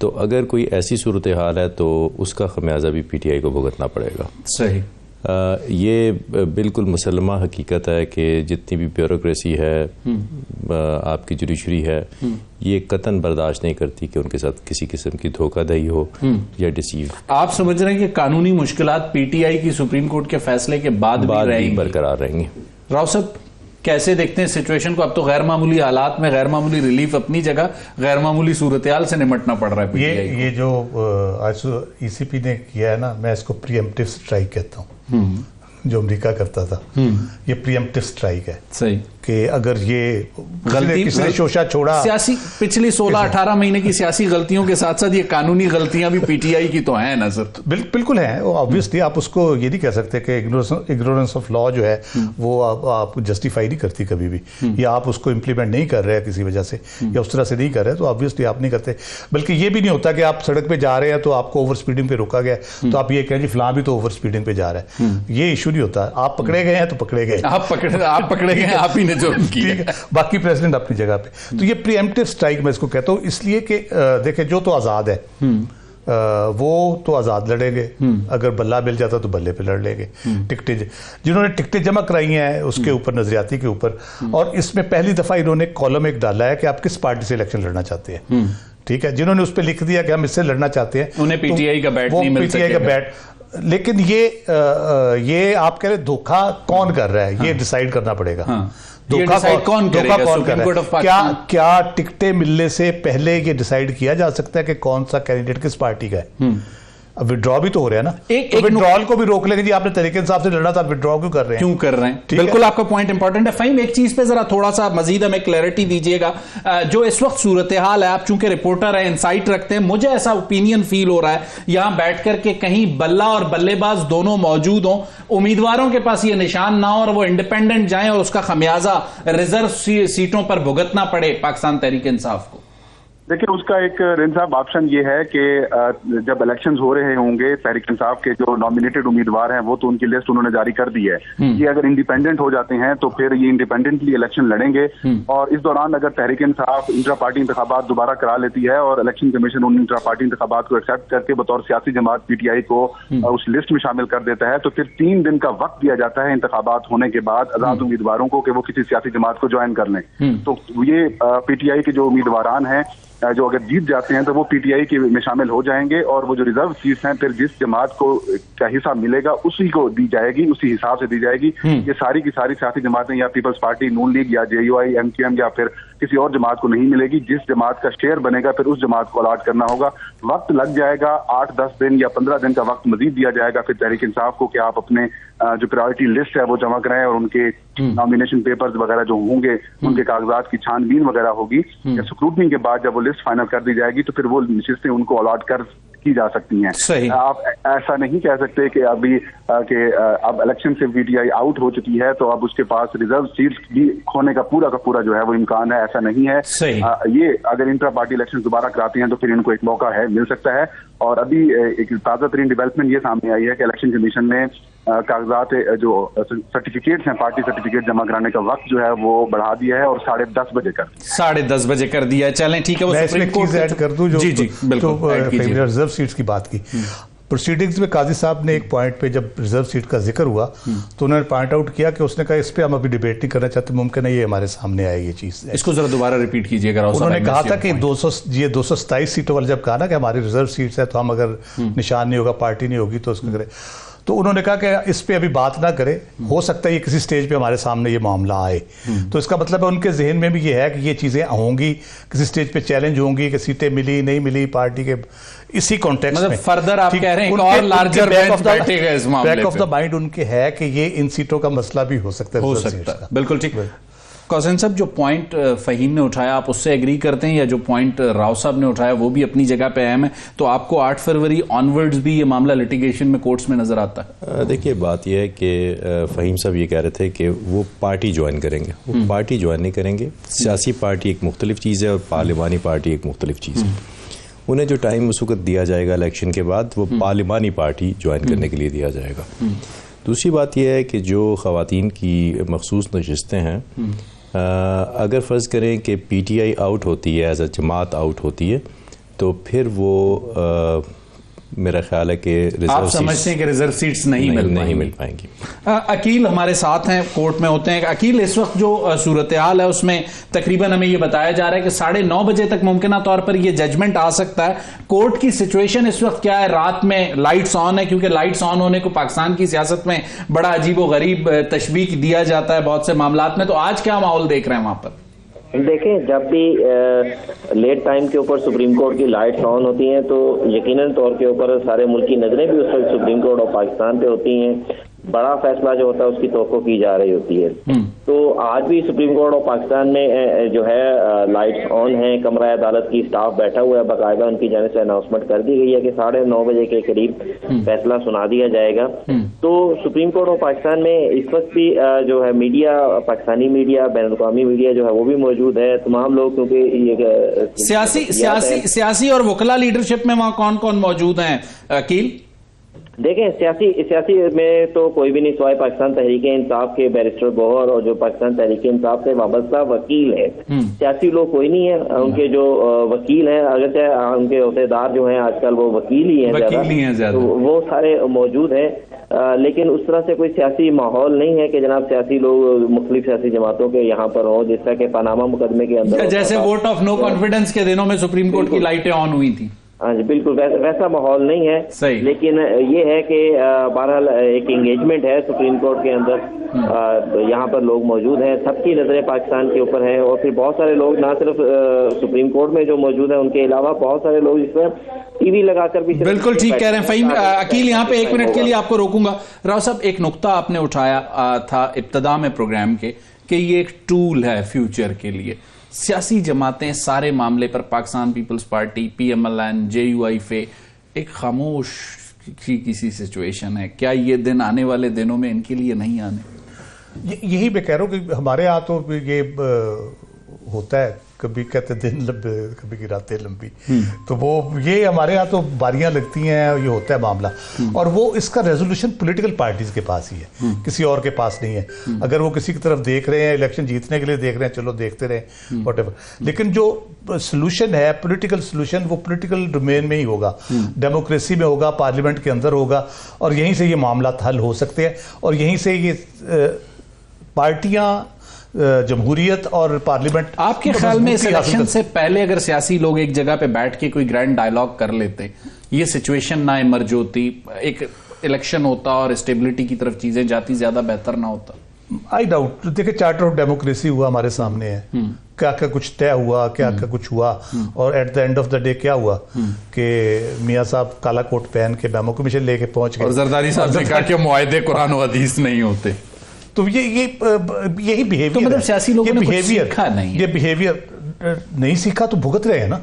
तो अगर कोई ऐसी सूरत हाल है तो उसका खमियाजा भी पीटीआई को भुगतना पड़ेगा। सही। ये बिल्कुल मुसलमा हकीकत है कि जितनी भी ब्यूरोक्रेसी है, आपकी जुडिशरी है, ये कतन बर्दाश्त नहीं करती कि उनके साथ किसी किस्म की धोखाधड़ी हो या डिसीव। आप समझ रहे हैं कि कानूनी मुश्किलात पीटीआई की सुप्रीम कोर्ट के फैसले के बाद भी बरकरार रहेंगी? राव साहब, कैसे देखते हैं सिचुएशन को? अब तो गैर मामूली हालात में गैर मामूली रिलीफ अपनी जगह, गैर मामूली सूरत-ए-हाल से निमटना पड़ रहा है पीटीआई को। ये जो आज ईसीपी ने किया है ना, मैं इसको प्रीएम्प्टिव स्ट्राइक कहता हूँ, जो अमेरिका करता था। ये प्रीएम्प्टिव स्ट्राइक है। सही। कि अगर ये गलती किसी ने शोषा छोड़ा, सियासी पिछली 16-18 महीने की सियासी गलतियों के साथ साथ ये कानूनी गलतियां भी पीटीआई की तो हैं ना सर? बिल्कुल है। ऑब्वियसली आप उसको ये नहीं कह सकते कि इग्नोरेंस ऑफ लॉ जो है वो आप जस्टिफाई नहीं करती कभी भी, या आप उसको इम्प्लीमेंट नहीं कर रहे हैं किसी वजह से, या उस तरह से नहीं कर रहे, तो ऑब्वियसली आप नहीं करते। बल्कि ये भी नहीं होता कि आप सड़क पे जा रहे हैं तो आपको ओवर स्पीडिंग पे रोका गया तो आप ये कहें जी फलां भी तो ओवर स्पीडिंग पे जा रहा है। ये इशू नहीं होता। आप पकड़े गए हैं तो पकड़े गए, आप पकड़े गए, आप ही ने जुर्म किया, बाकी प्रेसिडेंट अपनी जगह पे। तो ये प्रीएम्प्टिव स्ट्राइक मैं इसको कहता हूँ, इसलिए कि देखें जो तो आज़ाद है वो तो आज़ाद लड़ेंगे, अगर बल्ला मिल जाता तो बल्ले पे लड़ लेंगे। टिकटें जिन्होंने टिकटें जमा कराई हैं उसके ऊपर, नजरियाती के ऊपर, और इसमें पहली दफ़ा इन्होंने कॉलम एक डाला है कि आप किस पार्टी से इलेक्शन लड़ना चाहते हैं। ठीक है, जिन्होंने उस पर लिख दिया कि हम इससे लड़ना चाहते हैं, उन्हें पीटीआई का बैट नहीं मिल सकेगा। पीटीआई का बैट। लेकिन ये आप कह रहे धोखा कौन कर रहा है, ये डिसाइड करना पड़ेगा। धोखा कौन कर रहा है? क्या टिकटें मिलने से पहले ये डिसाइड किया जा सकता है कि कौन सा कैंडिडेट किस पार्टी का है? अब विड्रॉ भी तो हो रहा है ना, तो विड्रॉल को भी रोक लेंगे जी, आपने तरीके इंसाफ से लड़ना था, विड्रॉ क्यों कर रहे हैं? क्यों कर रहे हैं? बिल्कुल आपका पॉइंट इंपॉर्टेंट है। फहीम, एक चीज पे जरा थोड़ा सा मजीद हमें क्लैरिटी दीजिएगा। जो इस वक्त सूरत हाल है, आप चूंकि रिपोर्टर है, इंसाइट रखते हैं, मुझे ऐसा ओपिनियन फील हो रहा है यहां बैठकर के कहीं बल्ला और बल्लेबाज दोनों मौजूद हों, उम्मीदवारों के पास ये निशान ना हो और वो इंडिपेंडेंट जाएं और उसका खमियाजा रिजर्व सीटों पर भुगतना पड़े पाकिस्तान तहरीक इंसाफ को। देखिए, उसका एक रेन साहब ऑप्शन ये है कि जब इलेक्शंस हो रहे होंगे, तहरीक इंसाफ के जो नॉमिनेटेड उम्मीदवार हैं वो तो उनकी लिस्ट उन्होंने जारी कर दी है। ये अगर इंडिपेंडेंट हो जाते हैं तो फिर ये इंडिपेंडेंटली इलेक्शन लड़ेंगे, और इस दौरान अगर तहरीक इंसाफ इंट्रा पार्टी इंतखाबात दोबारा करा लेती है और इलेक्शन कमीशन उन इंट्रा पार्टी इंतखाबात को एक्सेप्ट करके बतौर सियासी जमात पीटीआई को उस लिस्ट में शामिल कर देता है, तो फिर 3 दिन का वक्त दिया जाता है इंतखाबात होने के बाद आजाद उम्मीदवारों को कि वो किसी सियासी जमात को ज्वाइन कर लें। तो ये पीटीआई के जो उम्मीदवारान हैं जो अगर जीत जाते हैं तो वो पीटीआई के में शामिल हो जाएंगे, और वो जो रिजर्व सीट्स हैं फिर जिस जमात को का हिस्सा मिलेगा उसी को दी जाएगी, उसी हिसाब से दी जाएगी। ये सारी की सारी सियासी जमातें या पीपल्स पार्टी, नून लीग या जेयूआई, एमक्यूएम या फिर किसी और जमात को नहीं मिलेगी। जिस जमात का शेयर बनेगा फिर उस जमात को अलॉट करना होगा। वक्त लग जाएगा, 8-10 दिन या 15 दिन का वक्त मजीद दिया जाएगा फिर तहरीक इंसाफ को कि आप अपने जो प्रायोरिटी लिस्ट है वो जमा कराएं, और उनके नॉमिनेशन पेपर्स वगैरह जो होंगे उनके कागजात की छानबीन वगैरह होगी। स्क्रूटनी के बाद जब वो लिस्ट फाइनल कर दी जाएगी तो फिर वो नशिस्तें उनको अलॉट कर की जा सकती हैं। आप ऐसा नहीं कह सकते कि अभी अब इलेक्शन से पीटीआई आउट हो चुकी है तो अब उसके पास रिजर्व सीट्स भी खोने का पूरा जो है वो इम्कान है, ऐसा नहीं है। ये अगर इंट्रा पार्टी इलेक्शन दोबारा कराते हैं तो फिर इनको एक मौका है, मिल सकता है। और अभी एक ताज़ा तरीन डेवलपमेंट ये सामने आई है कि इलेक्शन कमीशन ने कागजात जो सर्टिफिकेट्स हैं, पार्टी सर्टिफिकेट जमा कराने का वक्त जो है वो बढ़ा दिया है और 10:30 बजे कर 10:30 बजे कर दिया है। चलें ठीक है, वो सुप्रीम कोर्ट ऐड कर दूं जो जी बिल्कुल रिजर्व सीट्स की बात की। प्रोसीडिंग्स में काजी साहब ने एक पॉइंट पे जब रिजर्व सीट का जिक्र हुआ तो उन्होंने पॉइंट आउट किया कि उसने कहा इस पे हम अभी डिबेट नहीं करना चाहते, मुमकिन है ये हमारे सामने आए ये चीज़। इसको जरा दोबारा रिपीट कीजिएगा। उन्होंने कहा था कि 227 सीटों वाले जब कहा ना कि हमारी रिजर्व सीट्स है तो हम अगर निशान नहीं होगा, पार्टी नहीं होगी तो उसको करें। तो उन्होंने कहा कि इस पे अभी बात ना करें, हो सकता है ये किसी स्टेज पे हमारे सामने ये मामला आए। तो इसका मतलब है उनके जहन में भी ये है कि ये चीज़ें होंगी, किसी स्टेज पे चैलेंज होंगी कि सीटें मिली नहीं मिली पार्टी के, इसी कॉन्टेक्स्ट में फर्दर आप कह रहे हैं और लार्जर बेंच बैठेगा इस मामले पे। बैक ऑफ द माइंड उनके है कि ये इन सीटों का मसला भी हो सकता है। बिल्कुल ठीक। कौसैन साहब, जो पॉइंट फहीम ने उठाया आप उससे एग्री करते हैं, या जो पॉइंट राव साहब ने उठाया वो भी अपनी जगह पे अहम है? तो आपको 8 फरवरी ऑनवर्ड्स भी ये मामला लिटिगेशन में कोर्ट्स में नजर आता है? देखिए, बात यह है कि फहीम साहब ये कह रहे थे कि वो पार्टी ज्वाइन करेंगे। वो पार्टी ज्वाइन नहीं करेंगे। सियासी पार्टी एक मुख्तलिफ चीज़ है और पार्लिमानी पार्टी एक मुख्तलिफ चीज़ है। उन्हें जो टाइम उस वक्त दिया जाएगा इलेक्शन के बाद, वो पार्लिमानी पार्टी ज्वाइन करने के लिए दिया जाएगा। दूसरी बात यह है कि जो ख़वातीन की मखसूस नशिस्तें हैं, अगर फ़र्ज़ करें कि PTI आउट होती है, एज अ जमात आउट होती है, तो फिर वो मेरा ख्याल है कि आप समझते हैं कि रिजर्व सीट्स नहीं मिल पाएंगी। अकील हमारे साथ हैं, कोर्ट में होते हैं। अकील, इस वक्त जो सूरत हाल है उसमें तकरीबन हमें ये बताया जा रहा है कि 9:30 बजे तक मुमकिन तौर पर ये जजमेंट आ सकता है। कोर्ट की सिचुएशन इस वक्त क्या है? रात में लाइट्स ऑन है, क्योंकि लाइट्स ऑन होने को पाकिस्तान की सियासत में बड़ा अजीब व गरीब तशबीह दिया जाता है बहुत से मामलात में। तो आज क्या माहौल देख रहे हैं वहां पर? देखें, जब भी लेट टाइम के ऊपर सुप्रीम कोर्ट की लाइट्स ऑन होती हैं तो यकीनन तौर के ऊपर सारे मुल्क की नजरें भी उस वक्त सुप्रीम कोर्ट ऑफ पाकिस्तान पे होती हैं। बड़ा फैसला जो होता है उसकी तवक्को की जा रही होती है। तो आज भी सुप्रीम कोर्ट ऑफ पाकिस्तान में जो है लाइट्स ऑन है, कमरा अदालत की स्टाफ बैठा हुआ है, बाकायदा उनकी जानिब से अनाउंसमेंट कर दी गई है कि 9:30 बजे के करीब फैसला सुना दिया जाएगा। तो सुप्रीम कोर्ट ऑफ पाकिस्तान में इस वक्त भी जो है मीडिया, पाकिस्तानी मीडिया, बैनुल-अक़वामी मीडिया जो है वो भी मौजूद है। तमाम लोग, क्योंकि ये सियासी और वकला लीडरशिप में वहाँ कौन कौन मौजूद हैं अकील? देखें, सियासी में तो कोई भी नहीं सिवाय पाकिस्तान तहरीक इंसाफ के बैरिस्टर गौहर और जो पाकिस्तान तहरीक इंसाफ से वाबस्ता वकील है। सियासी लोग कोई नहीं है। उनके जो वकील हैं, अगर चाहे उनके अहदेदार जो हैं आजकल वो वकील ही हैं ज़्यादा, तो वो सारे मौजूद हैं। लेकिन उस तरह से कोई सियासी माहौल नहीं है कि जनाब सियासी लोग मुख्तलिफ सियासी जमातों के यहाँ पर हों, जिस तरह के पनामा मुकदमे के अंदर जैसे वोट ऑफ नो कॉन्फिडेंस के दिनों में सुप्रीम कोर्ट की लाइटें ऑन हुई थी। हाँ जी, बिल्कुल वैसा माहौल नहीं है। सही। लेकिन ये है कि बहरहाल एक एंगेजमेंट है सुप्रीम कोर्ट के अंदर। यहाँ पर लोग मौजूद हैं, सबकी नजरें पाकिस्तान के ऊपर हैं। और फिर बहुत सारे लोग ना सिर्फ सुप्रीम कोर्ट में जो मौजूद है, उनके अलावा बहुत सारे लोग इसमें टीवी लगाकर भी। बिल्कुल ठीक कह रहे हैं फहीम। अकील, यहाँ पे 1 मिनट के लिए आपको रोकूंगा। राव साहब, एक नुक्ता आपने उठाया था इब्तदा में प्रोग्राम के कि ये एक टूल है फ्यूचर के लिए। सियासी जमातें सारे मामले पर, पाकिस्तान पीपल्स पार्टी, PMLN, JUIF एक खामोश किसी सिचुएशन है। क्या ये दिन आने वाले दिनों में इनके लिए नहीं आने? यही मैं कह रहा हूँ कि हमारे यहाँ तो ये होता है, कभी कहते दिन लंबे, कभी की रातें लंबी। तो वो ये हमारे यहाँ तो बारियां लगती हैं, ये होता है मामला। और वो इसका रेजोल्यूशन पॉलिटिकल पार्टीज के पास ही है, किसी और के पास नहीं है। अगर वो किसी की तरफ देख रहे हैं, इलेक्शन जीतने के लिए देख रहे हैं, चलो देखते रहे व्हाटएवर। लेकिन जो सोल्यूशन है, पॉलिटिकल सोल्यूशन, वो पॉलिटिकल डोमेन में ही होगा, डेमोक्रेसी में होगा, पार्लियामेंट के अंदर होगा। और यहीं से ये मामला हल हो सकते हैं। और यहीं से ये पार्टियां, जमहूरियत और पार्लियामेंट। आपके ख्याल में इस इलेक्शन से पहले अगर सियासी लोग एक जगह पे बैठ के कोई ग्रैंड डायलॉग कर लेते, ये सिचुएशन ना इमर्ज होती, एक इलेक्शन होता और स्टेबिलिटी की तरफ चीजें जाती, ज्यादा बेहतर ना होता? I doubt. देखिए, चार्टर ऑफ डेमोक्रेसी हुआ हमारे सामने है, क्या क्या कुछ तय हुआ, क्या क्या कुछ हुआ। और at the end of the day क्या हुआ कि मियाँ साहब काला कोट पहन के मेमो कमीशन लेके पहुंच गए, और जरदारी साहब ने कहा कि मुआहदे कुरान और हदीस नहीं होते। तो यही बिहेवियर, तो मतलब सियासी लोगों ने कुछ सीखा नहीं है। ये बिहेवियर नहीं सीखा तो भुगत रहे हैं ना।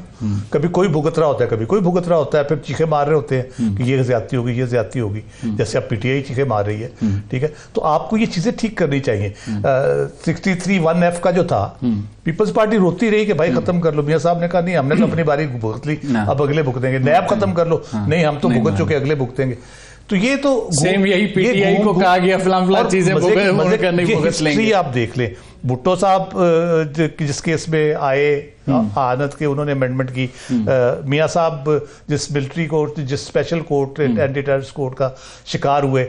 कभी कोई भुगत रहा होता है, कभी कोई भुगत रहा होता है, फिर चीखे मार रहे होते हैं कि ये ज्यादती होगी, ये ज्यादती होगी। जैसे अब PTI चीखे मार रही है, ठीक है। तो आपको ये चीजें ठीक करनी चाहिए। 63(1)(f) का जो था, पीपल्स पार्टी रोती रही कि भाई खत्म कर लो। मियाँ साहब ने कहा नहीं, हमने तो अपनी बारी भुगत ली, अब अगले भुगतेंगे। नैब खत्म कर लो, नहीं हम तो भुगत चुके, अगले भुगतेंगे। तो ये तो सेम यही PTI को कहा गया फलां चीजें हिस्ट्री आप देख लें। भुट्टो साहब जिस केस में आए आनत के, उन्होंने अमेंडमेंट की। मियाँ साहब जिस मिलिट्री कोर्ट, जिस special court, anti terrorist court का शिकार हुए,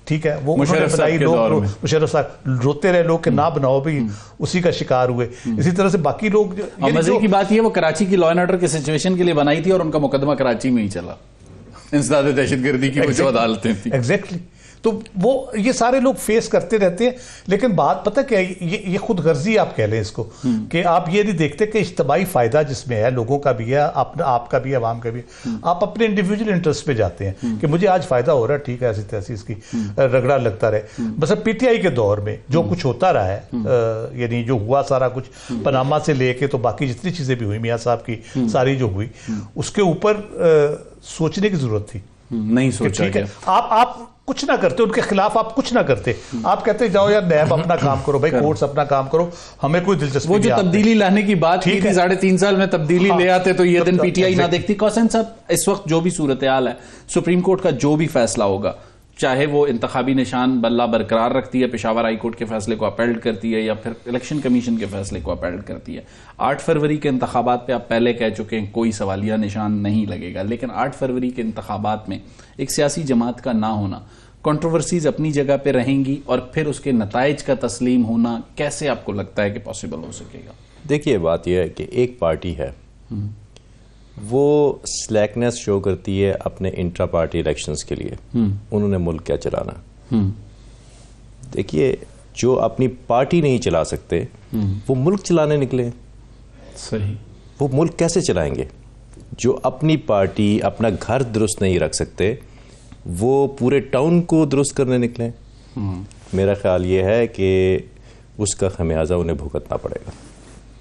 ठीक है, वो उन्होंने बनाई। लोग मुशर्रफ साहब रोते रहे लोग कि ना बनाओ भी, उसी का शिकार हुए। इसी तरह से बाकी लोग। मजे की बात ये, वो कराची की लॉ एंड ऑर्डर के सिचुएशन के लिए बनाई थी और उनका मुकदमा कराची में ही चला। इंसदाद दहशतगर्दी की कुछ अदालतें थी। एग्जैक्टली। तो वो ये सारे लोग फेस करते रहते हैं, लेकिन बात पता क्या है, ये खुद गर्जी आप कह लें इसको, कि आप ये नहीं देखते कि इज्तमाई फायदा जिसमें है, लोगों का भी है, अपना आपका भी है, आवाम का भी है। आप अपने इंडिविजुअल इंटरेस्ट पे जाते हैं कि मुझे आज फायदा हो रहा है, ठीक है, ऐसी तैसी इसकी रगड़ा लगता रहे। बस अब पीटीआई के दौर में जो कुछ होता रहा है, यानी जो हुआ सारा कुछ पनामा से लेके तो बाकी जितनी चीजें भी हुई मियां साहब की सारी जो हुई, उसके ऊपर सोचने की जरूरत थी। नहीं सोचा ठीक है, आप कुछ ना करते, उनके खिलाफ आप कुछ ना करते, आप कहते जाओ यार नैब अपना काम करो, भाई कोर्ट्स अपना काम करो, हमें कोई दिलचस्पी वो जो तब्दीली लाने की बात की थी 3.5 साल में तब्दीली ले आते तो ये दिन पीटीआई ना देखती। कौसैन साहब, इस वक्त जो भी सूरत हाल है, सुप्रीम कोर्ट का जो भी फैसला होगा, चाहे वो इंतखाबी निशान बल्ला बरकरार रखती है, पेशावर हाई कोर्ट के फैसले को अपील करती है, या फिर इलेक्शन कमीशन के फैसले को अपील करती है, 8 फरवरी के इंतखाबात पे आप पहले कह चुके हैं कोई सवालिया निशान नहीं लगेगा, लेकिन 8 फरवरी के इंतखाबात में एक सियासी जमात का ना होना, कंट्रोवर्सीज अपनी जगह पे रहेंगी, और फिर उसके नताइज का तस्लीम होना कैसे आपको लगता है कि पॉसिबल हो सकेगा? देखिए, बात यह है कि एक पार्टी है वो स्लैकनेस शो करती है अपने इंट्रा पार्टी इलेक्शंस के लिए, उन्होंने मुल्क क्या चलाना। देखिए, जो अपनी पार्टी नहीं चला सकते वो मुल्क चलाने निकले। सही। वो मुल्क कैसे चलाएंगे? जो अपनी पार्टी अपना घर दुरुस्त नहीं रख सकते वो पूरे टाउन को दुरुस्त करने निकले। मेरा ख्याल ये है कि उसका खमियाजा उन्हें भुगतना पड़ेगा।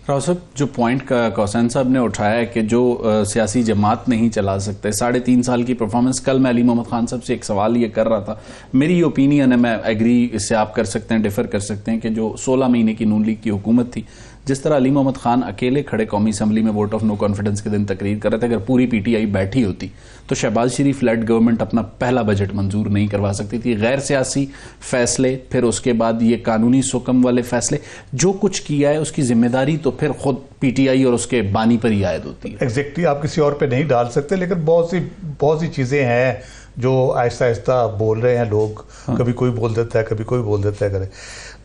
राव साहब, जो पॉइंट का कौसैन साहब ने उठाया है कि जो सियासी जमात नहीं चला सकते, 3.5 साल की परफॉर्मेंस, कल मैं अली मोहम्मद खान साहब से एक सवाल ये कर रहा था, मेरी ओपिनियन है, मैं एग्री, इससे आप कर सकते हैं, डिफर कर सकते हैं, कि जो 16 महीने की नून लीग की हुकूमत थी, जिस तरह अली मोहम्मद खान अकेले खड़े कौमी असम्बली में वोट ऑफ नो कॉन्फिडेंस के दिन तकरीर कर रहे थे, अगर पूरी पीटीआई बैठी होती तो शहबाज शरीफ लेड गवर्नमेंट अपना पहला बजट मंजूर नहीं करवा सकती थी। गैर सियासी फैसले, फिर उसके बाद ये कानूनी सुकम वाले फैसले, जो कुछ किया है उसकी जिम्मेदारी तो फिर खुद पीटीआई और उसके बानी पर ही आयद होती है। एग्जैक्टली, आप किसी और पे नहीं डाल सकते, लेकिन बहुत सी चीजें हैं जो आहिस्ता आहिस्ता बोल रहे हैं लोग। कभी कोई बोल देता है, कभी कोई बोल देता है, करे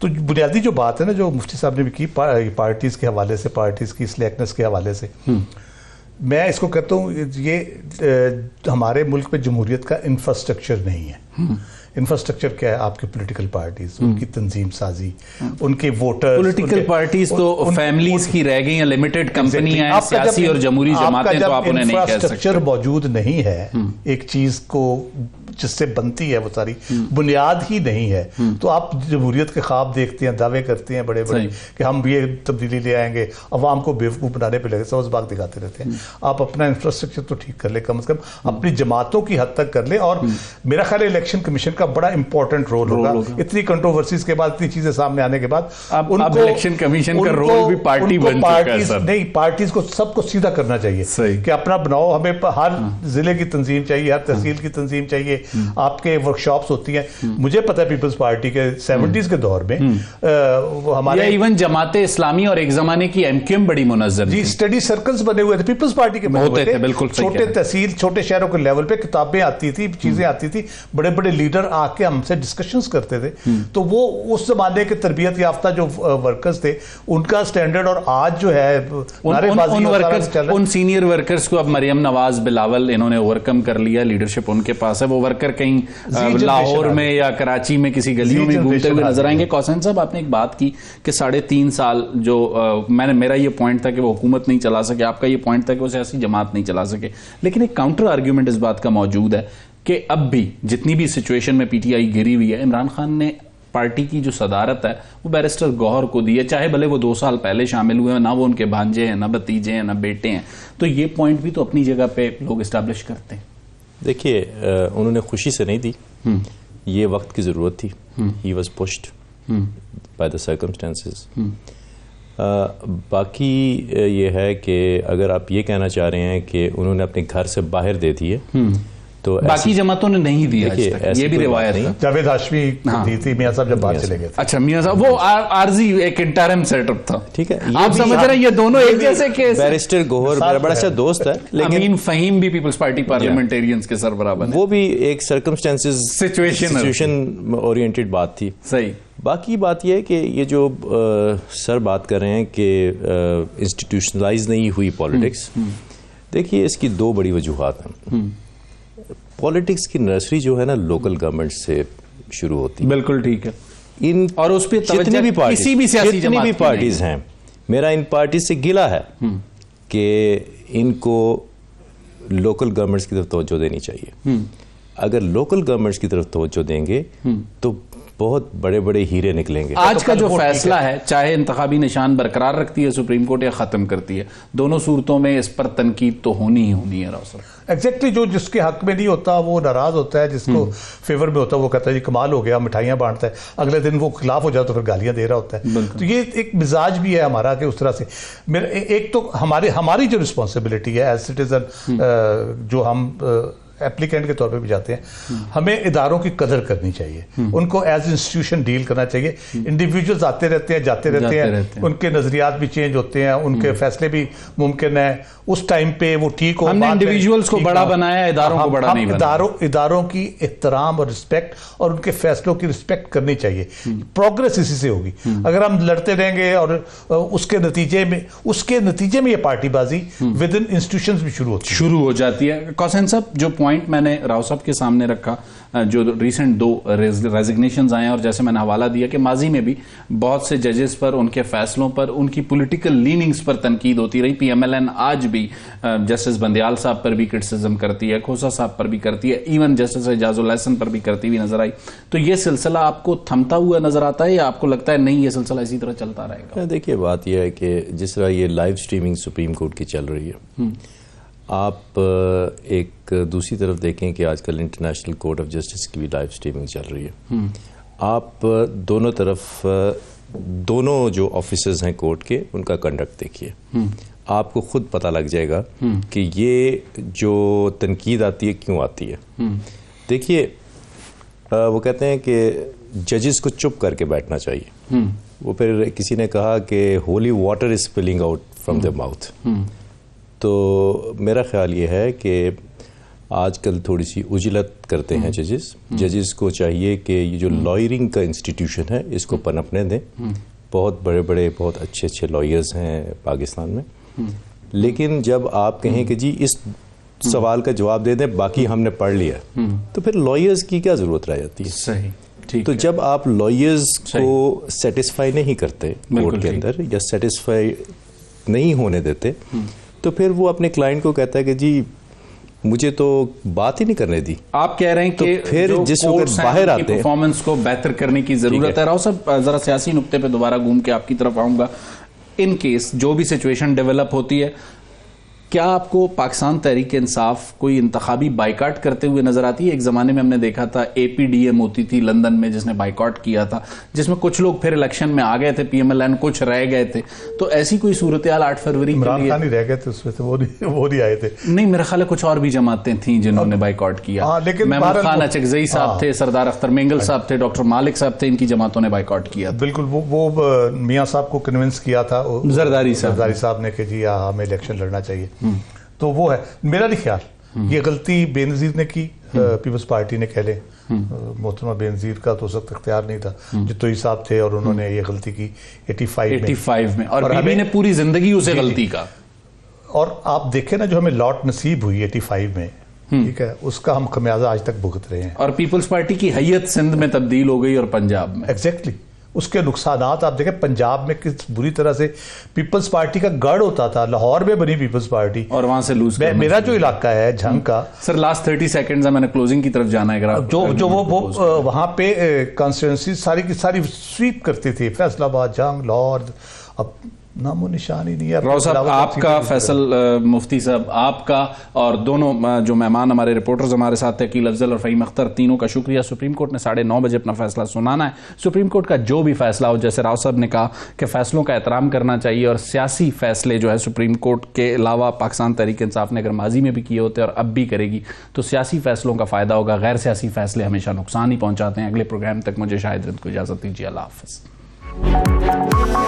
तो बुनियादी जो बात है ना, जो मुफ्ती साहब ने भी की पार्टीज के हवाले से, पार्टीज की स्लैकनेस के हवाले से, मैं इसको कहता हूँ ये हमारे मुल्क में जमहूरियत का इंफ्रास्ट्रक्चर नहीं है। इंफ्रास्ट्रक्चर क्या है? आपके पॉलिटिकल पार्टीज, उनकी तंजीम साजी, उनके वोटर्स। पॉलिटिकल पार्टीज तो फैमिलीज की रह गई हैं, लिमिटेड कंपनियां हैं, सियासी और जमहूरी जमातें, तो आप उन्हें नहीं कह सकते। इंफ्रास्ट्रक्चर मौजूद नहीं है, एक चीज को जिससे बनती है वो सारी बुनियाद ही नहीं है, तो आप जमहूरियत के ख्वाब देखते हैं, दावे करते हैं बड़े बड़े कि हम ये तब्दीली ले आएंगे, अवाम को बेवकूफ बनाने पे लगे, समझ बाग दिखाते रहते हैं। आप अपना इंफ्रास्ट्रक्चर तो ठीक कर ले, कम से कम अपनी जमातों की हद तक कर ले। और मेरा ख्याल है इलेक्शन कमीशन का बड़ा इंपॉर्टेंट रोल होगा। इतनी कंट्रोवर्सीज के बाद, इतनी चीजें सामने आने के बाद, उनको इलेक्शन कमीशन का रोल भी पार्टी बन चुका है सर। नहीं, पार्टीज को सबको सीधा करना चाहिए कि अपना बनाओ, हमें हर जिले की तंजीम चाहिए, हर तहसील की तंजीम चाहिए, आपके वर्कशॉप्स होती हैं। मुझे पता है पीपल्स पार्टी के 70s के दौर में हमारे इवन जमाते इस्लामी और एक जमाने की एमक्यूएम बड़ी मुनज़्ज़म जी स्टडी सर्कल्स बने हुए थे, पीपल्स पार्टी के बने हुए थे, बिल्कुल छोटे तहसील, छोटे शहरों के लेवल पे किताबें आती थी, चीजें आती थी, बड़े बड़े लीडर आके हमसे डिस्कशंस करते थे। तो वो उस जमाने के तरबियत याफ्ता जो वर्कर्स थे, उनका स्टैंडर्ड और आज जो है उन सीनियर वर्कर्स को अब मरियम नवाज, बिलावल, इन्होंने ओवरकम कर लिया, लीडरशिप उनके पास है। वो वर्कर कहीं लाहौर में या कराची में किसी गलियों में घूमते हुए नजर आएंगे। कौसैन साहब, आपने एक बात की कि 3.5 साल जो मेरा ये पॉइंट था कि वो हुकूमत नहीं चला सके, आपका ये पॉइंट था कि वो सियासी जमात नहीं चला सके, लेकिन एक काउंटर आर्ग्यूमेंट इस बात का मौजूद है कि अब भी जितनी भी सिचुएशन में पीटीआई गिरी हुई है, इमरान खान ने पार्टी की जो सदारत है वो बैरिस्टर गौहर को दी है, चाहे भले वो 2 साल पहले शामिल हुए हैं, ना वो उनके भांजे हैं, ना भतीजे हैं, ना बेटे हैं। तो ये पॉइंट भी तो अपनी जगह पे लोग एस्टैब्लिश करते हैं। देखिए, उन्होंने खुशी से नहीं दी, ये वक्त की जरूरत थी। He was pushed by the circumstances. बाकी ये है कि अगर आप ये कहना चाह रहे हैं कि उन्होंने अपने घर से बाहर दे दी है, तो बाकी जमातों ने नहीं दिया, ये भी रिवायत है। जावेद हाशमी दी थी, मियां साहब जब बाहर चले गए। अच्छा, मियां साहब वो आरजी एक इंटरम सेटअप था, ठीक है। आप समझ रहे हैं, ये दोनों एक जैसे केस। बैरिस्टर गौहर मेरा बड़ा अच्छा दोस्त है, लेकिन अमीन फहीम भी पीपल्स पार्टी पार्लियामेंटरियंस के सरबराह बने, वो भी एक सर्कमस्टेंसेस सिचुएशन ओरिएंटेड बात थी। सही। बाकी बात यह है कि ये जो सर बात कर रहे हैं कि इंस्टीट्यूशनलाइज नहीं हुई पॉलिटिक्स, देखिए इसकी 2 बड़ी वजूहात हैं। पॉलिटिक्स की नर्सरी जो है ना लोकल गवर्नमेंट से शुरू होती है। बिल्कुल ठीक है। इन और उस पे जितनी भी पार्टी, किसी भी सियासी जितनी भी पार्टीज हैं, मेरा इन पार्टी से गिला है कि इनको लोकल गवर्नमेंट्स की तरफ तवज्जो देनी चाहिए। अगर लोकल गवर्नमेंट्स की तरफ तवज्जो देंगे तो बहुत बड़े बड़े हीरे निकलेंगे। आज का जो फैसला है, चाहे इंतखाबी निशान बरकरार रखती है सुप्रीम कोर्ट या खत्म करती है, दोनों सूरतों में इस पर तनकीद तो होनी ही होनी है। राव साहब एग्जैक्टली जो जिसके हक में नहीं होता वो नाराज होता है, जिसको फेवर में होता है वो कहता है जी कमाल हो गया, मिठाइयां बांटता है, अगले दिन वो खिलाफ हो जाए तो फिर गालियां दे रहा होता है। तो ये एक मिजाज भी है हमारा कि उस तरह से मेरा एक तो हमारी जो रिस्पॉन्सिबिलिटी है एज सिटीजन, जो हम एप्लीकेंट के तौर पे भी जाते हैं, हमें इदारों की कदर करनी चाहिए, उनको एज इंस्टीट्यूशन डील करना चाहिए। इंडिविजुअल्स आते रहते हैं, जाते रहते हैं, उनके नजरियात भी चेंज होते हैं, उनके फैसले भी मुमकिन है उस टाइम पे वो ठीक हो। हमने इंडिविजुअल्स को बड़ा बनाया, इदारों को बड़ा नहीं बनाया। इदारों की एहतराम और रिस्पेक्ट और उनके फैसलों की रिस्पेक्ट करनी चाहिए। प्रोग्रेस इसी से होगी। अगर हम लड़ते रहेंगे और उसके नतीजे में ये पार्टीबाजी विद इन इंस्टीट्यूशंस भी शुरू हो जाती है। कौसैन साहब, जो पॉइंट मैंने राव साहब के सामने रखा, जो रिसेंट 2 रेजिग्नेशंस आए हैं, और जैसे मैंने हवाला दिया कि माजी में भी बहुत से जजेस पर, उनके फैसलों पर, उनकी पॉलिटिकल लीनिंग्स पर तनकीद होती रही। पीएमएलएन आज भी जस्टिस बंदियाल साहब पर भी क्रिटिसिज्म करती है, खोसा साहब पर भी करती है, इवन जस्टिस एजाजुल हसन पर भी करती हुई नजर आई। तो ये सिलसिला आपको थमता हुआ नजर आता है या आपको लगता है नहीं ये सिलसिला इसी तरह चलता रहेगा? देखिए, बात यह है कि जिस तरह ये लाइव स्ट्रीमिंग सुप्रीम कोर्ट की चल रही है, आप एक दूसरी तरफ देखें कि आजकल इंटरनेशनल कोर्ट ऑफ जस्टिस की भी लाइव स्ट्रीमिंग चल रही है। आप दोनों तरफ, दोनों जो ऑफिसर्स हैं कोर्ट के, उनका कंडक्ट देखिए, आपको खुद पता लग जाएगा कि ये जो तनकीद आती है क्यों आती है। देखिए, वो कहते हैं कि जजेस को चुप करके बैठना चाहिए। वो फिर किसी ने कहा कि holy water is spilling out from the mouth. तो मेरा ख्याल ये है कि आजकल थोड़ी सी उजलत करते हैं जजेस। जजेस को चाहिए कि ये जो लॉयरिंग का इंस्टीट्यूशन है इसको पनपने दें। बहुत बड़े बड़े, बहुत अच्छे अच्छे लॉयर्स हैं पाकिस्तान में, लेकिन जब आप कहें कि जी इस सवाल का जवाब दे दें, बाकी हमने पढ़ लिया, तो फिर लॉयर्स की क्या जरूरत रह जाती है? सही, ठीक तो है। जब आप लॉयर्स को सेटिस्फाई नहीं करते कोर्ट के अंदर, या सेटिस्फाई नहीं होने देते, तो फिर वो अपने क्लाइंट को कहता है कि जी मुझे तो बात ही नहीं करने दी। आप कह रहे हैं कि तो फिर जिस वक्त बाहर आते हैं, परफॉर्मेंस को बेहतर करने की जरूरत है। राव साहब, जरा सियासी नुक्ते पे दोबारा घूम के आपकी तरफ आऊंगा। इन केस जो भी सिचुएशन डेवलप होती है, क्या आपको पाकिस्तान तहरीक इंसाफ कोई इंतखाबी बाइकाट करते हुए नजर आती है? एक जमाने में हमने देखा था APDM होती थी लंदन में, जिसने बाइकाट किया था, जिसमें कुछ लोग फिर इलेक्शन में आ गए थे, PMLN कुछ रह गए थे। तो ऐसी कोई सूरत हाल 8 फरवरी इमरान खान ही रह गए थे उसमें से, वो नहीं आए थे। नहीं, मेरा ख्याल है कुछ और भी जमातें थी जिन्होंने बाइकाट किया। महमूद खान अचकजई साहब थे, सरदार अख्तर मेंगल साहब थे, डॉक्टर मालिक साहब थे, इनकी जमातों ने बाइकाट किया। बिल्कुल, वो मियाँ साहब को कन्विंस किया था जरदारी साहब ने कि जी हमें इलेक्शन लड़ना चाहिए। तो वो है, मेरा नहीं ख्याल ये गलती बेनजीर ने की, पीपल्स पार्टी ने कह ले। मोहतरमा बेनजीर का तो सख्त इख्तियार नहीं था, जितोई साहब थे, और उन्होंने ये गलती की 85 में, और बीबी ने पूरी जिंदगी उसे गलती का। और आप देखें ना, जो हमें लॉट नसीब हुई 85 में, ठीक है, उसका हम खमियाजा आज तक भुगत रहे हैं। और पीपल्स पार्टी की हैयत सिंध में तब्दील हो गई और पंजाब में। एग्जैक्टली, उसके नुकसानात आप देखें पंजाब में किस बुरी तरह से पीपल्स पार्टी का गढ़ होता था। लाहौर में बनी पीपल्स पार्टी और वहां से लूज मेरा जो इलाका है झंग का। सर, लास्ट 30 सेकंड्स है, मैंने क्लोजिंग की तरफ जाना है। जो वो वहां पे कॉन्स्टिट्यूंसी सारी की सारी स्वीप करते थे, फैसलाबाद, जंग, लाहौर, अब नामो निशान ही नहीं है। राव साहब, आपका, फैसल मुफ्ती साहब आपका, और दोनों जो मेहमान हमारे रिपोर्टर्स हमारे साथ थे, अकील अफजल और फ़हीम अख्तर, तीनों का शुक्रिया। सुप्रीम कोर्ट ने 9:30 बजे अपना फैसला सुनाना है। सुप्रीम कोर्ट का जो भी फैसला हो, जैसे राव साहब ने कहा कि फैसलों का एहतराम करना चाहिए, और सियासी फैसले जो है सुप्रीम कोर्ट के अलावा पाकिस्तान तहरीक इंसाफ ने अगर माजी में भी किए होते और अब भी करेगी, तो सियासी फैसलों का फायदा होगा। गैर सियासी फैसले हमेशा नुकसान ही पहुंचाते हैं। अगले प्रोग्राम तक मुझे शाहिद रिंद को इजाजत दीजिए। अल्लाह हाफ़िज़।